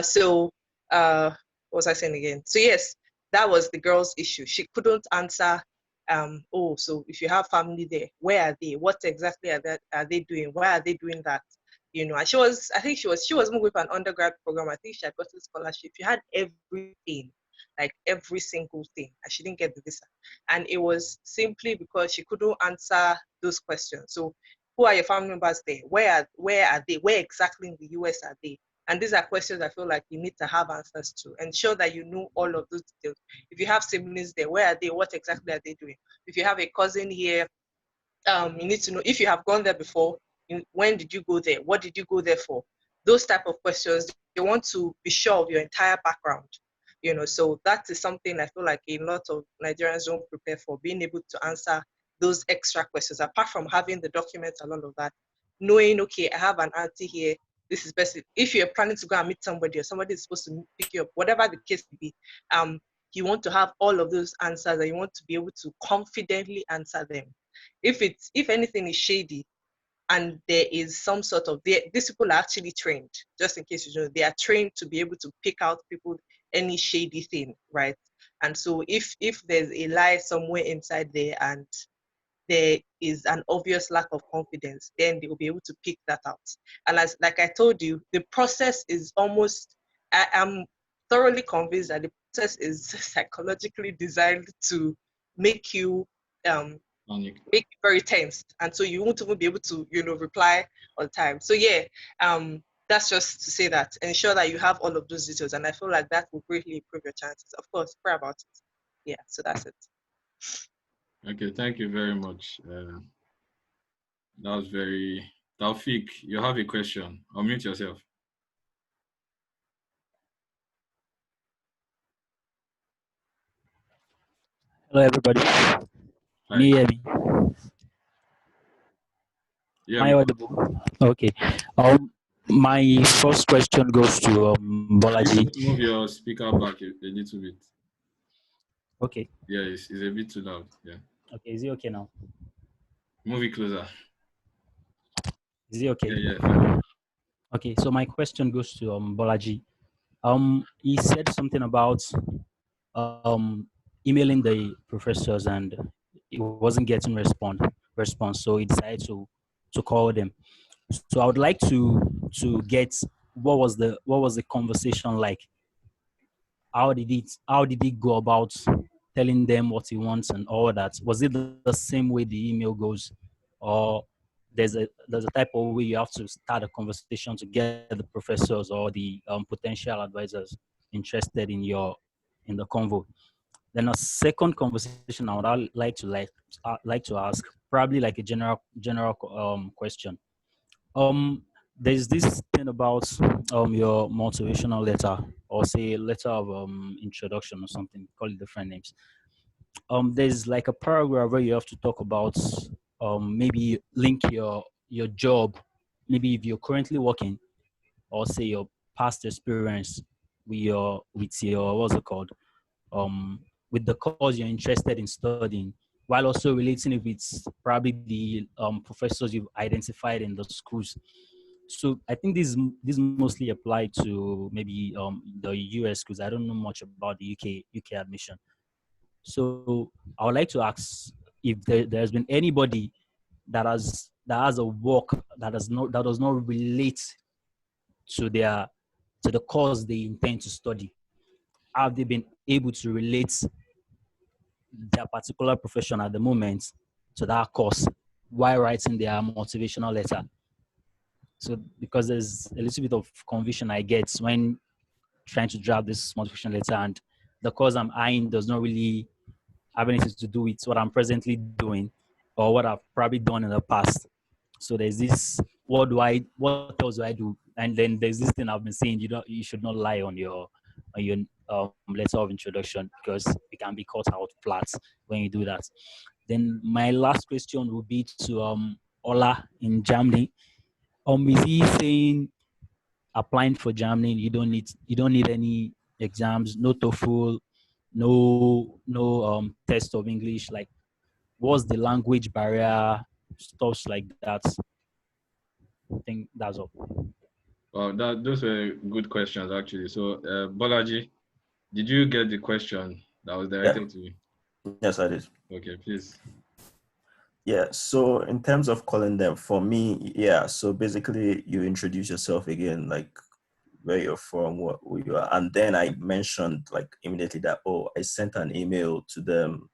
So what was I saying again? So yes, that was the girl's issue. She couldn't answer, oh, so if you have family there, where are they? What exactly are they doing? Why are they doing that? You know, and I think she was moving with an undergrad program. I think she had gotten scholarship. She had everything, like every single thing, and she didn't get the visa. And it was simply because she couldn't answer those questions. So who are your family members there? Where are they? Where exactly in the US are they? And these are questions I feel like you need to have answers to. Ensure that you know all of those details. If you have siblings there, where are they? What exactly are they doing? If you have a cousin here, you need to know if you have gone there before. When did you go there? What did you go there for? Those type of questions. You want to be sure of your entire background. You know, so that is something I feel like a lot of Nigerians don't prepare for, being able to answer those extra questions. Apart from having the documents and all of that, knowing, okay, I have an auntie here, this is best. If you're planning to go and meet somebody or somebody is supposed to pick you up, whatever the case may be, you want to have all of those answers and you want to be able to confidently answer them. If anything is shady and there is some sort of, these people are actually trained, just in case you know, they are trained to be able to pick out people, any shady thing, right? And so if there's a lie somewhere inside there and there is an obvious lack of confidence, then they will be able to pick that out. And like I told you, the process is almost, I am thoroughly convinced that the process is psychologically designed to make you make you very tense. And so you won't even be able to, you know, reply on time. So yeah, that's just to say that ensure that you have all of those details. And I feel like that will greatly improve your chances. Of course, pray about it. Yeah, so that's it. Okay, thank you very much. That was very... Taufik, you have a question. Unmute yourself. Hello, everybody. Can you hear me? Yeah, Am I audible? Okay. My first question goes to Bolaji. move your speaker back a little bit. Okay. Yeah, it's a bit too loud. Yeah. Okay, is it okay now? Move it closer. Is it okay? Yeah, fine. Okay, so my question goes to Bolaji. He said something about emailing the professors and he wasn't getting response, so he decided to call them. So I would like to get what was the conversation like? How did he go about telling them what he wants and all that? Was it the same way the email goes, or there's a type of way you have to start a conversation to get the professors or the potential advisors interested in the convo? Then a second conversation I would like to ask, probably like a general question. There's this thing about your motivational letter, or say letter of introduction or something, call it different names. There's like a paragraph where you have to talk about maybe link your job, maybe if you're currently working, or say your past experience with your what's it called, with the course you're interested in studying, while also relating it with probably the professors you've identified in the schools. So I think this mostly apply to maybe the US schools. I don't know much about the UK admission. So I would like to ask if there's been anybody that has a work that does not relate to the course they intend to study, have they been able to relate their particular profession at the moment to that course while writing their motivational letter? So because there's a little bit of confusion I get when trying to draft this motivation letter, and the course I'm eyeing does not really have anything to do with what I'm presently doing or what I've probably done in the past. So there's this, what else do I do? And then there's this thing I've been saying, you should not lie on your letter of introduction, because it can be cut out flat when you do that. Then my last question would be to Ola in Germany. Is he saying applying for Germany, you don't need any exams, no TOEFL, no test of English? Like, what's the language barrier, stuff like that? I think that's all. Well, those were good questions actually. So, Bolaji, did you get the question that was directed to you? Yes, I did. Okay, please. Yeah, so in terms of calling them, for me, yeah, so basically you introduce yourself again, like where you're from, who you are. And then I mentioned like immediately that, oh, I sent an email to them,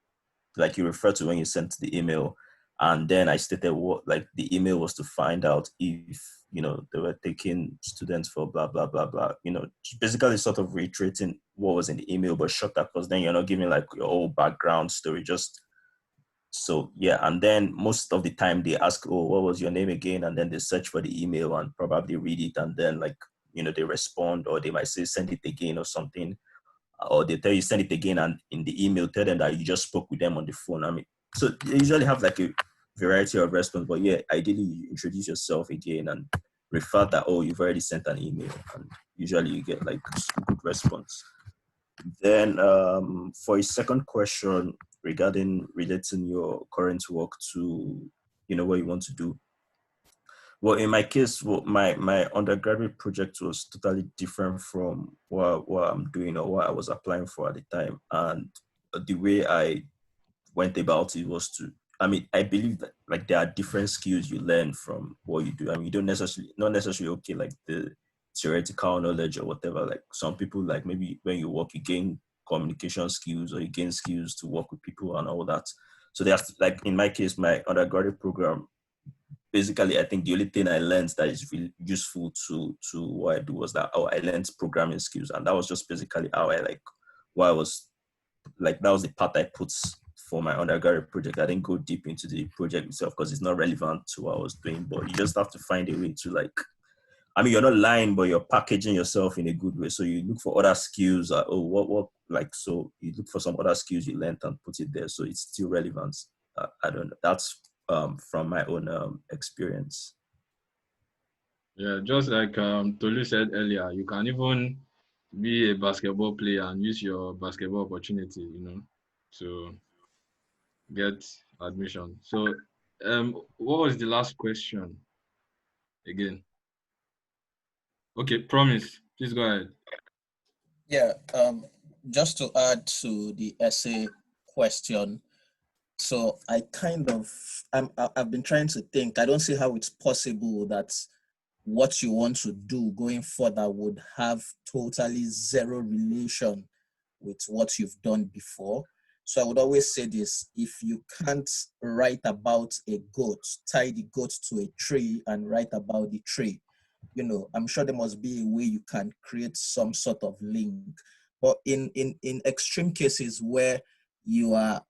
like you referred to when you sent the email. And then I stated what, like the email was to find out if, they were taking students for blah, blah, blah, blah, basically sort of reiterating what was in the email, but short that, because then you're not giving like your whole background story, just so yeah. And then most of the time they ask, oh, what was your name again? And then they search for the email and probably read it. And then like, they respond, or they might say, send it again or something. Or they tell you send it again, and in the email tell them that you just spoke with them on the phone. I mean, so they usually have like a variety of response, but yeah, ideally you introduce yourself again and refer that, oh, you've already sent an email, and usually you get like good response. Then for a second question regarding relating your current work to what you want to do. Well, in my case, my undergraduate project was totally different from what I'm doing or what I was applying for at the time. And the way I went about it was I believe that like there are different skills you learn from what you do. I mean, you don't not necessarily, okay, like the theoretical knowledge or whatever. Like some people, like maybe when you work, you gain communication skills, or you gain skills to work with people and all that. So there's like, in my case, my undergraduate program, basically, I think the only thing I learned that is really useful to what I do was that, I learned programming skills. And that was just basically how that was the part I put for my undergraduate project. I didn't go deep into the project itself because it's not relevant to what I was doing, but you just have to find a way to you're not lying, but you're packaging yourself in a good way. So you look for other skills, so you look for some other skills you learned and put it there. So it's still relevant. I don't know. That's from my own experience. Yeah, just like Tolu said earlier, you can even be a basketball player and use your basketball opportunity, to get admission. So, what was the last question again? Okay, promise. Please go ahead. Yeah, just to add to the essay question. So I've been trying to think. I don't see how it's possible that what you want to do going further would have totally zero relation with what you've done before. So I would always say this: if you can't write about a goat, tie the goat to a tree and write about the tree. I'm sure there must be a way you can create some sort of link. But in extreme cases where you are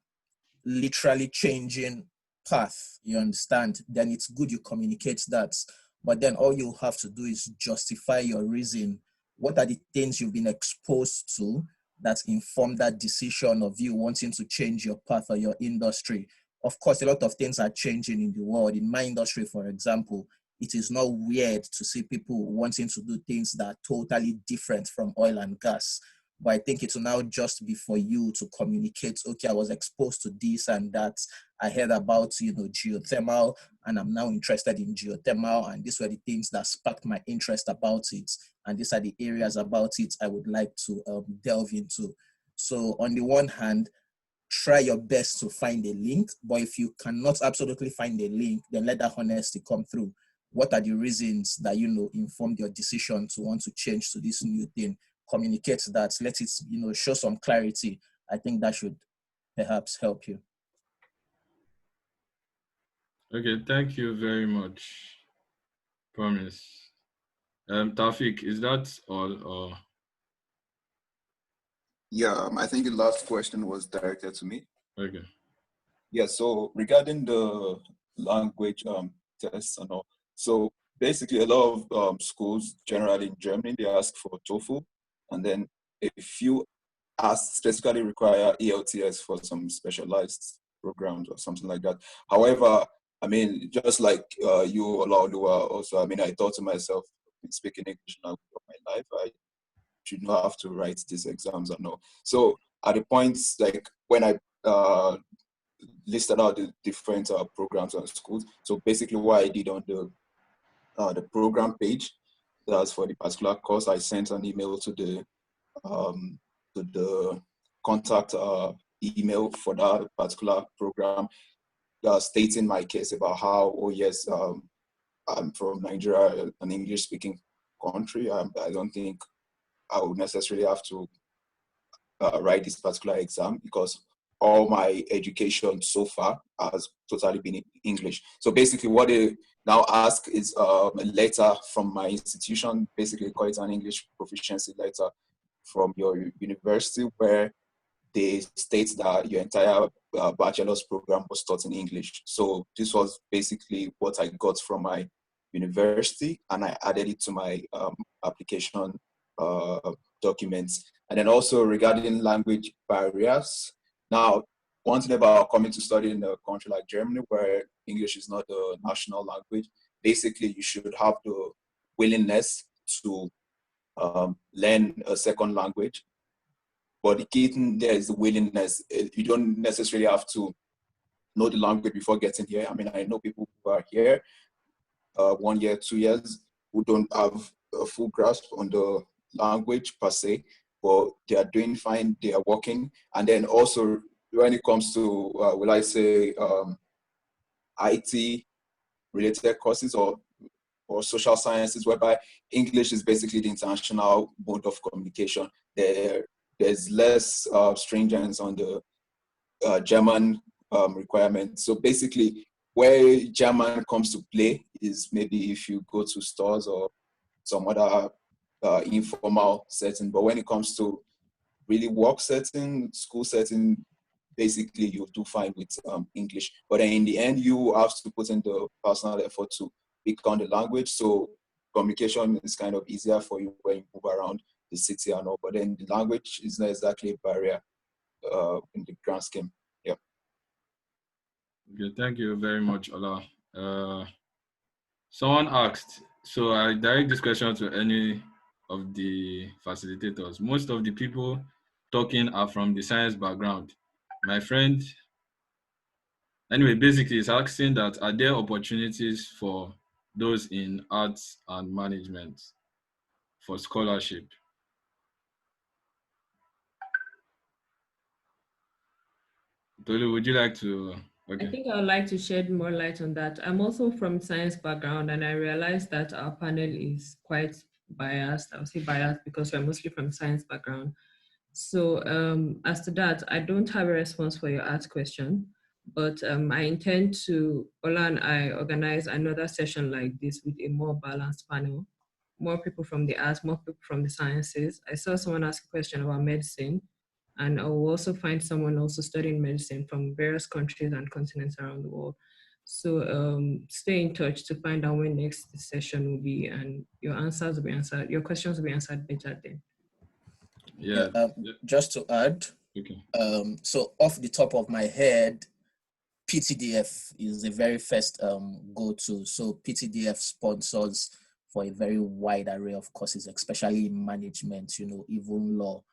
literally changing path, you understand, then it's good you communicate that. But then all you have to do is justify your reason. What are the things you've been exposed to that inform that decision of you wanting to change your path or your industry? Of course, a lot of things are changing in the world. In my industry, for example, it is not weird to see people wanting to do things that are totally different from oil and gas. But I think it will now just be for you to communicate, okay, I was exposed to this and that. I heard about, geothermal, and I'm now interested in geothermal. And these were the things that sparked my interest about it. And these are the areas about it I would like to delve into. So on the one hand, try your best to find a link. But if you cannot absolutely find a link, then let that honesty come through. What are the reasons that, informed your decision to want to change to this new thing? Communicate that, let it, show some clarity. I think that should perhaps help you. Okay, thank you very much. Promise. Taufik, is that all or? Yeah, I think the last question was directed to me. Okay. Yeah, so regarding the language tests and all, so basically a lot of schools, generally in Germany, they ask for TOEFL, and then if you specifically require ELTS for some specialized programs or something like that. However, I mean, just like you, Olaoluwa, also, I mean, I thought to myself, speaking English now of my life, I should not have to write these exams and all. So at the points like when I listed out the different programs and schools. So basically what I did on the program page, that's for the particular course, I sent an email to the contact email for that particular program, stating my case about how, oh yes, I'm from Nigeria, an English-speaking country. I don't think I would necessarily have to write this particular exam because all my education so far has totally been in English. So basically what they now ask is a letter from my institution, basically call it an English proficiency letter from your university, where they state that your entire bachelor's program was taught in English. So this was basically what I got from my university, and I added it to my application documents. And then also regarding language barriers. Now, one thing about coming to study in a country like Germany, where English is not the national language, basically you should have the willingness to learn a second language. But the key thing there is the willingness. You don't necessarily have to know the language before getting here. I mean, I know people who are here 1 year, 2 years, who don't have a full grasp on the language per se, but they are doing fine, they are working. And then also when it comes to, will I say, IT related courses or social sciences, whereby English is basically the international mode of communication. There's less stringence on the German requirements. So basically, where German comes to play is maybe if you go to stores or some other informal setting. But when it comes to really work setting, school setting, basically you do fine with English. But then in the end, you have to put in the personal effort to pick on the language. So communication is kind of easier for you when you move around the city and all. But then the language is not exactly a barrier in the grand scheme. Yeah. Okay, thank you very much, Ola. Someone asked, so I direct this question to any of the facilitators. Most of the people talking are from the science background. My friend, anyway, basically it's asking that are there opportunities for those in arts and management for scholarship? Tolu, would you like to? Okay. I think I would like to shed more light on that. I'm also from science background, and I realized that our panel is quite biased. I would say biased because we're mostly from science background. So as to that, I don't have a response for your art question, but I intend to, Ola and I organize another session like this with a more balanced panel, more people from the arts, more people from the sciences. I saw someone ask a question about medicine, and I will also find someone also studying medicine from various countries and continents around the world. So stay in touch to find out when next session will be, and your answers will be answered, your questions will be answered better then. Yeah. Just to add, okay. So off the top of my head, PTDF is the very first go-to. So PTDF sponsors for a very wide array of courses, especially in management, even law.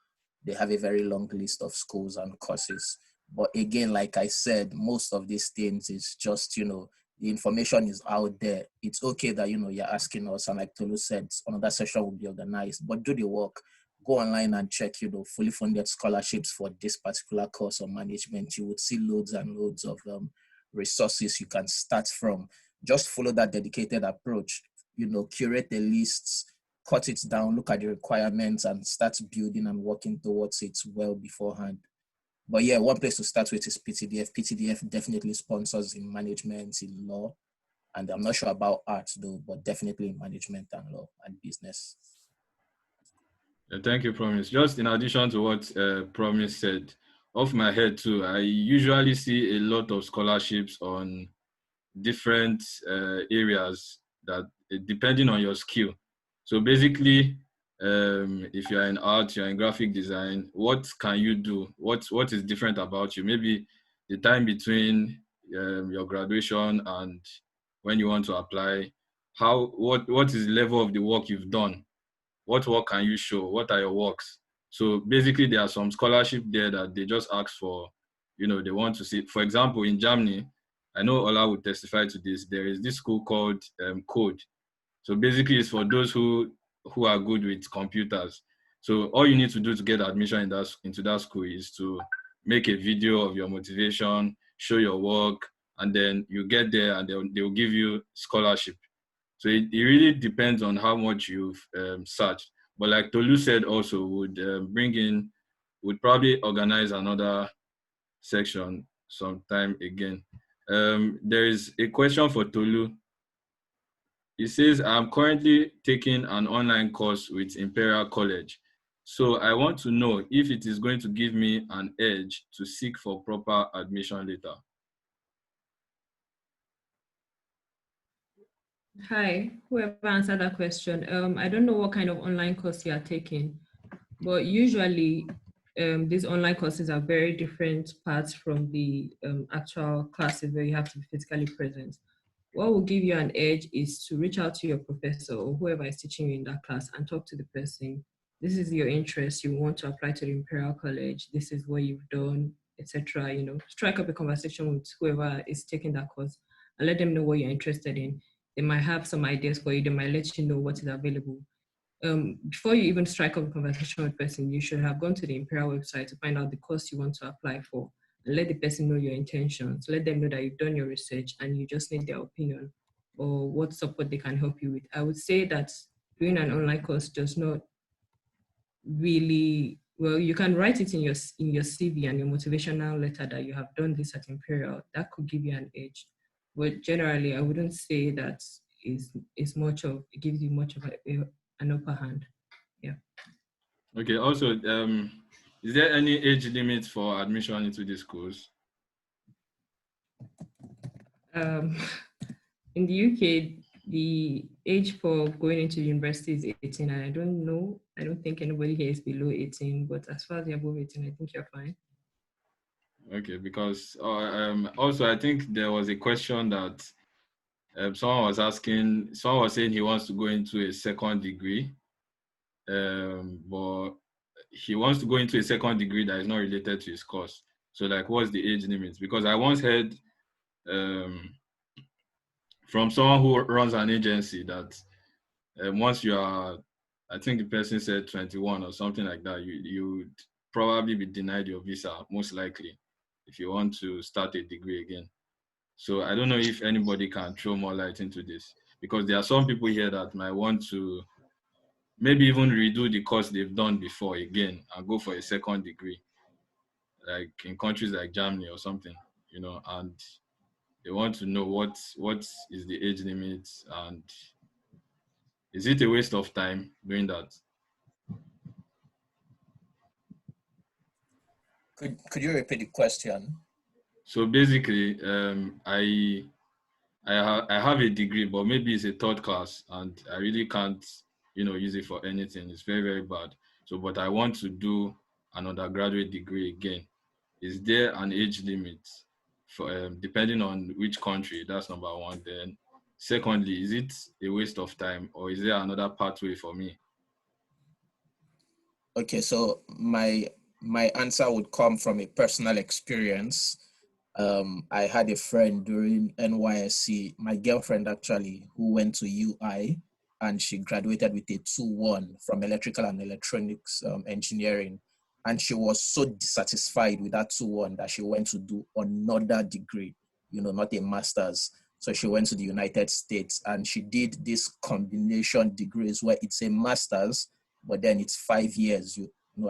They have a very long list of schools and courses. But again, like I said, most of these things is just, the information is out there. It's okay that, you're asking us, and like Tolu said, another session will be organized, but do the work. go online and check, fully funded scholarships for this particular course or management, you would see loads and loads of resources you can start from. Just follow that dedicated approach, curate the lists, cut it down, look at the requirements, and start building and working towards it well beforehand. But yeah, one place to start with is PTDF. PTDF definitely sponsors in management, in law, and I'm not sure about arts though, but definitely in management and law and business. Thank you, Promise. Just in addition to what Promise said, off my head too, I usually see a lot of scholarships on different areas that depending on your skill. So basically, if you're in art, you're in graphic design, what can you do? What is different about you? Maybe the time between your graduation and when you want to apply, what is the level of the work you've done? What work can you show? What are your works? So basically, there are some scholarship there that they just ask for, they want to see. For example, in Germany, I know Ola would testify to this. There is this school called Code. So basically, it's for those who are good with computers. So all you need to do to get admission into that school is to make a video of your motivation, show your work, and then you get there and they'll give you scholarship. So it really depends on how much you've searched. But like Tolu said also, would probably organize another section sometime again. There is a question for Tolu. He says, I'm currently taking an online course with Imperial College. So I want to know if it is going to give me an edge to seek for proper admission later. Hi, whoever answered that question. I don't know what kind of online course you are taking, but usually these online courses are very different parts from the actual classes where you have to be physically present. What will give you an edge is to reach out to your professor or whoever is teaching you in that class and talk to the person. This is your interest. You want to apply to the Imperial College. This is what you've done, etc. Strike up a conversation with whoever is taking that course and let them know what you're interested in. They might have some ideas for you. They might let you know what is available. Before you even strike up a conversation with the person, you should have gone to the Imperial website to find out the course you want to apply for and let the person know your intentions. Let them know that you've done your research and you just need their opinion or what support they can help you with. I would say that doing an online course does not really, well, you can write it in your CV and your motivational letter that you have done this at Imperial. That could give you an edge. But generally, I wouldn't say that it gives you much of an upper hand. Yeah. Okay. Also, is there any age limit for admission into these schools? In the UK, the age for going into university is 18, and I don't know. I don't think anybody here is below 18, but as far as you're above 18, I think you're fine. Okay, because also I think there was a question that someone was saying he wants to go into a second degree, but he wants to go into a second degree that is not related to his course. So like, what's the age limit? Because I once heard from someone who runs an agency that once you are, I think the person said 21 or something like that, you would probably be denied your visa, most likely, if you want to start a degree again. So I don't know if anybody can throw more light into this, because there are some people here that might want to maybe even redo the course they've done before again and go for a second degree, like in countries like Germany or something, and they want to know what is the age limit and is it a waste of time doing that? Could you repeat the question? So basically, I have a degree, but maybe it's a third class, and I really can't, use it for anything. It's very, very bad. So, but I want to do an undergraduate degree again. Is there an age limit for depending on which country? That's number one. Then, secondly, is it a waste of time, or is there another pathway for me? Okay, so my answer would come from a personal experience. I had a friend during NYSC, my girlfriend actually, who went to UI, and she graduated with a 2-1 from electrical and electronics engineering. And she was so dissatisfied with that 2-1 that she went to do another degree, not a master's. So she went to the United States and she did this combination degrees where it's a master's, but then it's 5 years.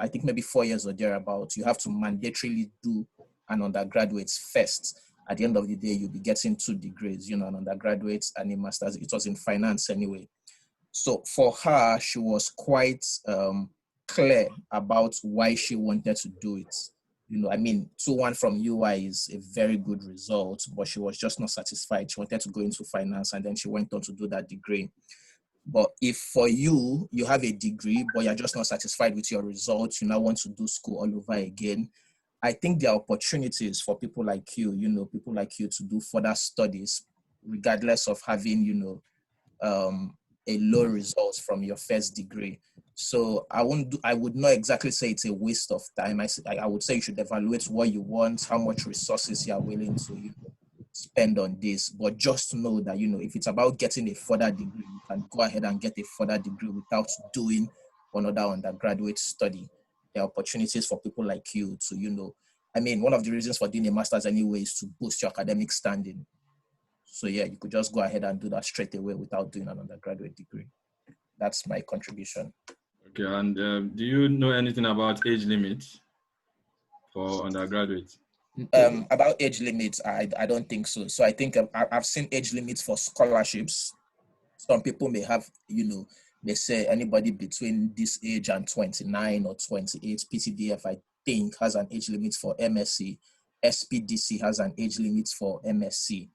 I think maybe 4 years or thereabouts. You have to mandatorily do an undergraduate first. At the end of the day, you'll be getting 2 degrees, an undergraduate and a master's. It was in finance anyway. So for her, she was quite clear about why she wanted to do it. 2-1 from UI is a very good result, but she was just not satisfied. She wanted to go into finance, and then she went on to do that degree. But if for you, you have a degree, but you're just not satisfied with your results, you now want to do school all over again, I think there are opportunities for people like you, to do further studies, regardless of having, a low results from your first degree. So I would not exactly say it's a waste of time. I would say you should evaluate what you want, how much resources you are willing to spend on this. But just know that, if it's about getting a further degree, you can go ahead and get a further degree without doing another undergraduate study. There are opportunities for people like you to, one of the reasons for doing a master's anyway is to boost your academic standing. So yeah, you could just go ahead and do that straight away without doing an undergraduate degree. That's my contribution. Okay, and do you know anything about age limits for undergraduates? About age limits, I don't think so. So I think I've seen age limits for scholarships. Some people may have, they say anybody between this age and 29 or 28. PTDF, I think, has an age limit for MSc. SPDC has an age limit for MSc.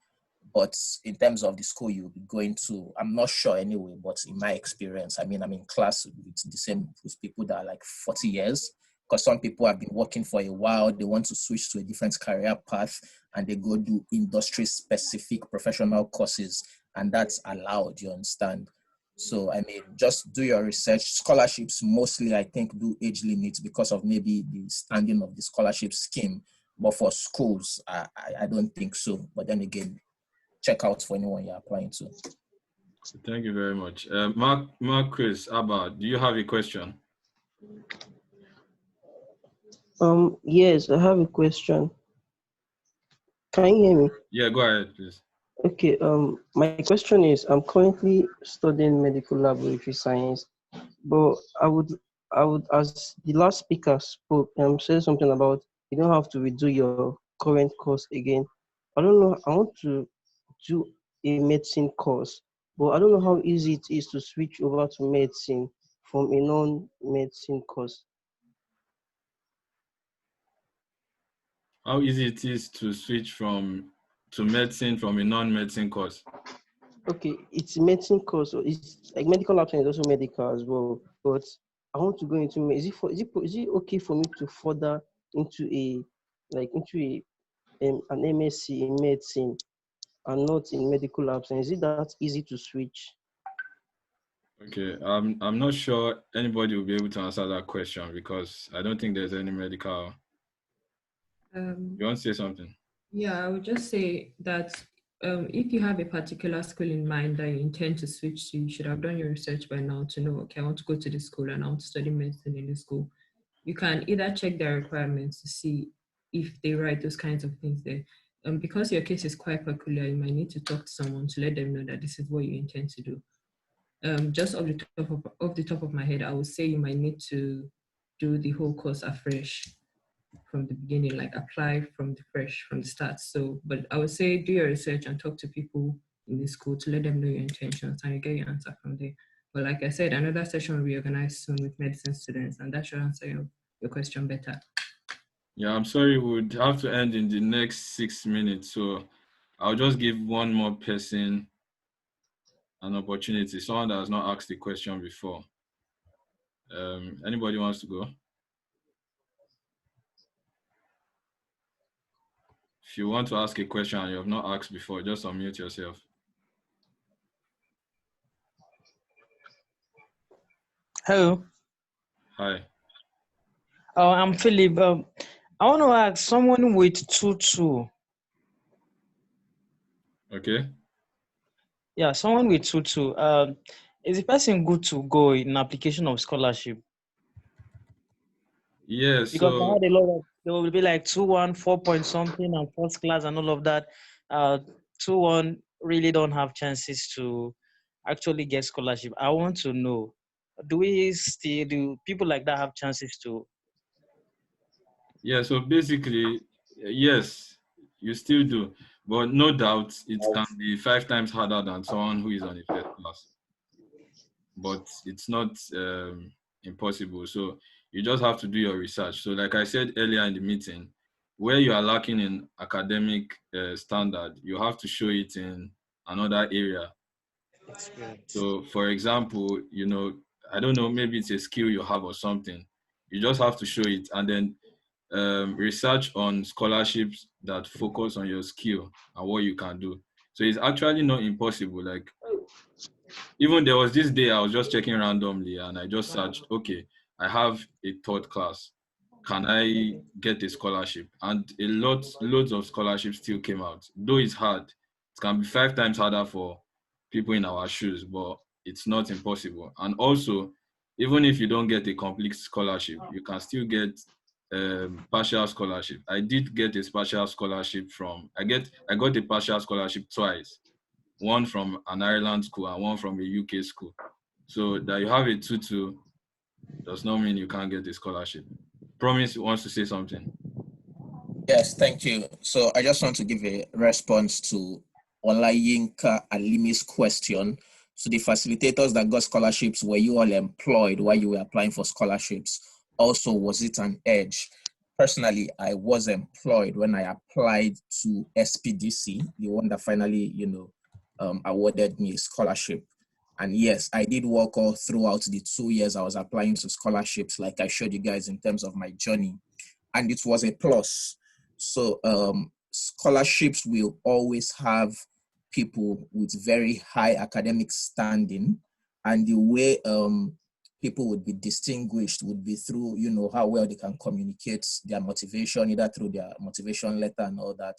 But in terms of the school you'll be going to, I'm not sure anyway, but in my experience, I'm in class with people that are like 40 years, because some people have been working for a while, they want to switch to a different career path, and they go do industry-specific professional courses, and that's allowed, you understand? So, just do your research. Scholarships mostly, I think, do age limits because of maybe the standing of the scholarship scheme. But for schools, I don't think so. But then again, check out for anyone you're applying to. Thank you very much. Marcus Abba, do you have a question? Yes, I have a question. Can you hear me? Yeah, go ahead, please. Okay, my question is, I'm currently studying medical laboratory science, but I would, as the last speaker spoke, said something about you don't have to redo your current course again. I don't know, I want to do a medicine course, but I don't know how easy it is to switch over to medicine from a non-medicine course. How easy it is to switch to medicine from a non-medicine course? Okay, it's a medicine course, so it's like medical lab science is also medical as well. But I want to go into is it okay for me to further into an MSc in medicine and not in medical lab science? Is it that easy to switch? Okay, I'm not sure anybody will be able to answer that question because I don't think there's any medical. You want to say something? Yeah, I would just say that if you have a particular school in mind that you intend to switch to, you should have done your research by now to know, okay, I want to go to this school and I want to study medicine in this school. You can either check their requirements to see if they write those kinds of things there. Because your case is quite peculiar, you might need to talk to someone to let them know that this is what you intend to do. Just off the top of my head, I would say you might need to do the whole course afresh from the beginning, like apply from the start. So, but I would say do your research and talk to people in the school to let them know your intentions and you get your answer from there. But like I said, another session will be organized soon with medicine students, and that should answer your question better. Yeah, I'm sorry, we would have to end in the next 6 minutes. So I'll just give one more person an opportunity, someone that has not asked the question before. Anybody wants to go? If you want to ask a question and you have not asked before, just unmute yourself. Hello. Hi. I'm Philip. I want to ask someone with 2-2. Okay. Yeah, someone with 2-2. Is the person good to go in application of scholarship? Yeah, Because I so had a lot of, there will be like 2-1, 4 point something, and first class and all of that. 2-1 really don't have chances to actually get scholarship. I want to know, do people like that have chances to? yeah, so basically, yes, you still do, but no doubt it can be 5 times harder than someone who is on a first class. But it's not impossible. So you just have to do your research. So, like I said earlier in the meeting, where you are lacking in academic standard, you have to show it in another area. Experience. So, for example, I don't know, maybe it's a skill you have or something. You just have to show it, and then research on scholarships that focus on your skill and what you can do. So it's actually not impossible. Like, even there was this day I was just checking randomly and I just searched, okay, I have a third class. Can I get a scholarship? And loads of scholarships still came out. Though it's hard, it can be 5 times harder for people in our shoes, but it's not impossible. And also, even if you don't get a complete scholarship, you can still get partial scholarship. I did get a partial scholarship I got a partial scholarship twice, one from an Ireland school and one from a UK school. So that you have a tutu does not mean you can't get a scholarship. Promise wants to say something. Yes, thank you. So I just want to give a response to Olayinka Alimi's question. So the facilitators that got scholarships, were you all employed while you were applying for scholarships? Also, was it an edge? Personally, I was employed when I applied to SPDC, the one that finally, awarded me a scholarship. And yes, I did work all throughout the 2 years I was applying to scholarships, like I showed you guys in terms of my journey. And it was a plus. So scholarships will always have people with very high academic standing, and the way people would be distinguished would be through, how well they can communicate their motivation, either through their motivation letter and all that,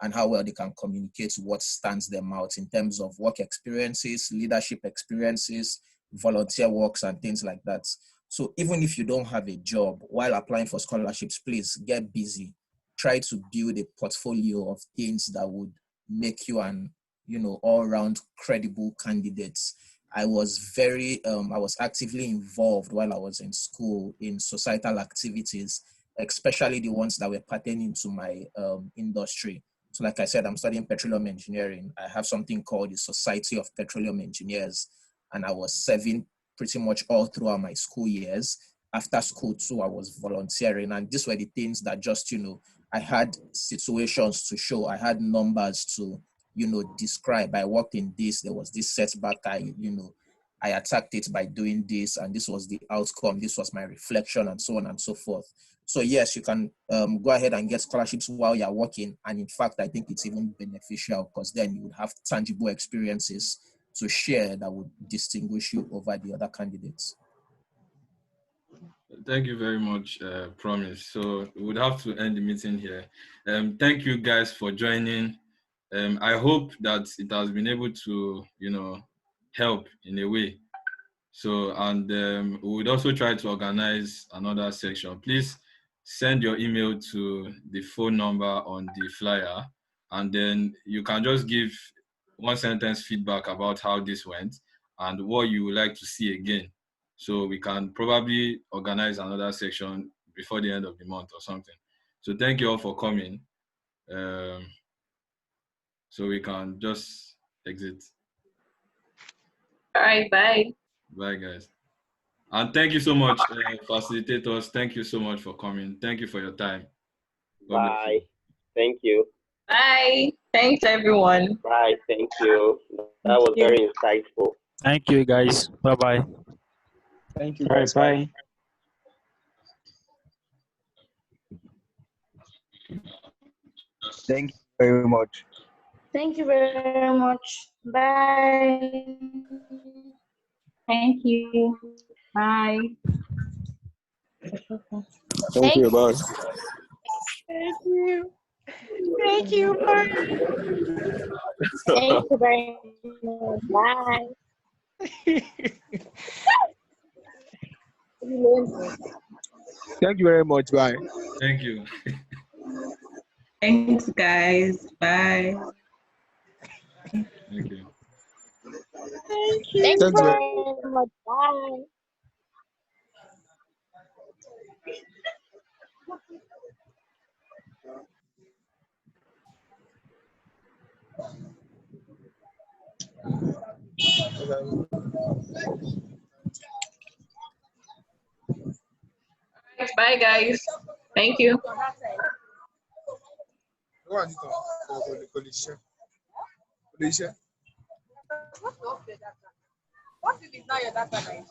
and how well they can communicate what stands them out in terms of work experiences, leadership experiences, volunteer works, and things like that. So even if you don't have a job, while applying for scholarships, please get busy. Try to build a portfolio of things that would make you an, all-round credible candidate. I was actively involved while I was in school in societal activities, especially the ones that were pertaining to my industry. So like I said, I'm studying petroleum engineering. I have something called the Society of Petroleum Engineers, and I was serving pretty much all throughout my school years. After school too, I was volunteering, and these were the things that just, I had situations to show. I had numbers to, describe. I worked in this, there was this setback. I attacked it by doing this, and this was the outcome. This was my reflection, and so on and so forth. So yes, you can go ahead and get scholarships while you're working. And in fact, I think it's even beneficial because then you would have tangible experiences to share that would distinguish you over the other candidates. Thank you very much, Promise. So we would have to end the meeting here. Thank you guys for joining. I hope that it has been able to, help in a way. So, and we would also try to organize another section. Please send your email to the phone number on the flyer, and then you can just give one sentence feedback about how this went and what you would like to see again. So we can probably organize another section before the end of the month or something. So thank you all for coming. So we can just exit. All right, bye. Bye, guys. And thank you so much, facilitators. Thank you so much for coming. Thank you for your time. God bless you. Bye. Thank you. Bye. Thanks, everyone. Bye. Thank you. That was very insightful. Thank you, guys. Bye-bye. Thank you, All right, guys. Bye. Thank you very much. Thank you very much. Bye. Thank you. Bye. Thank you. Bye. Thank you. Thank you. Bye. Thank you very much. Bye. Thank you very much. Bye. Thank you. Thanks, guys. Bye. Thank you. Thank you. Thank you very much. Bye. Bye, guys. Thank you. What if it's not your data?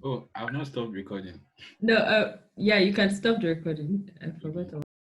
Oh, I've not stopped recording. No, yeah, you can stop the recording. I forgot.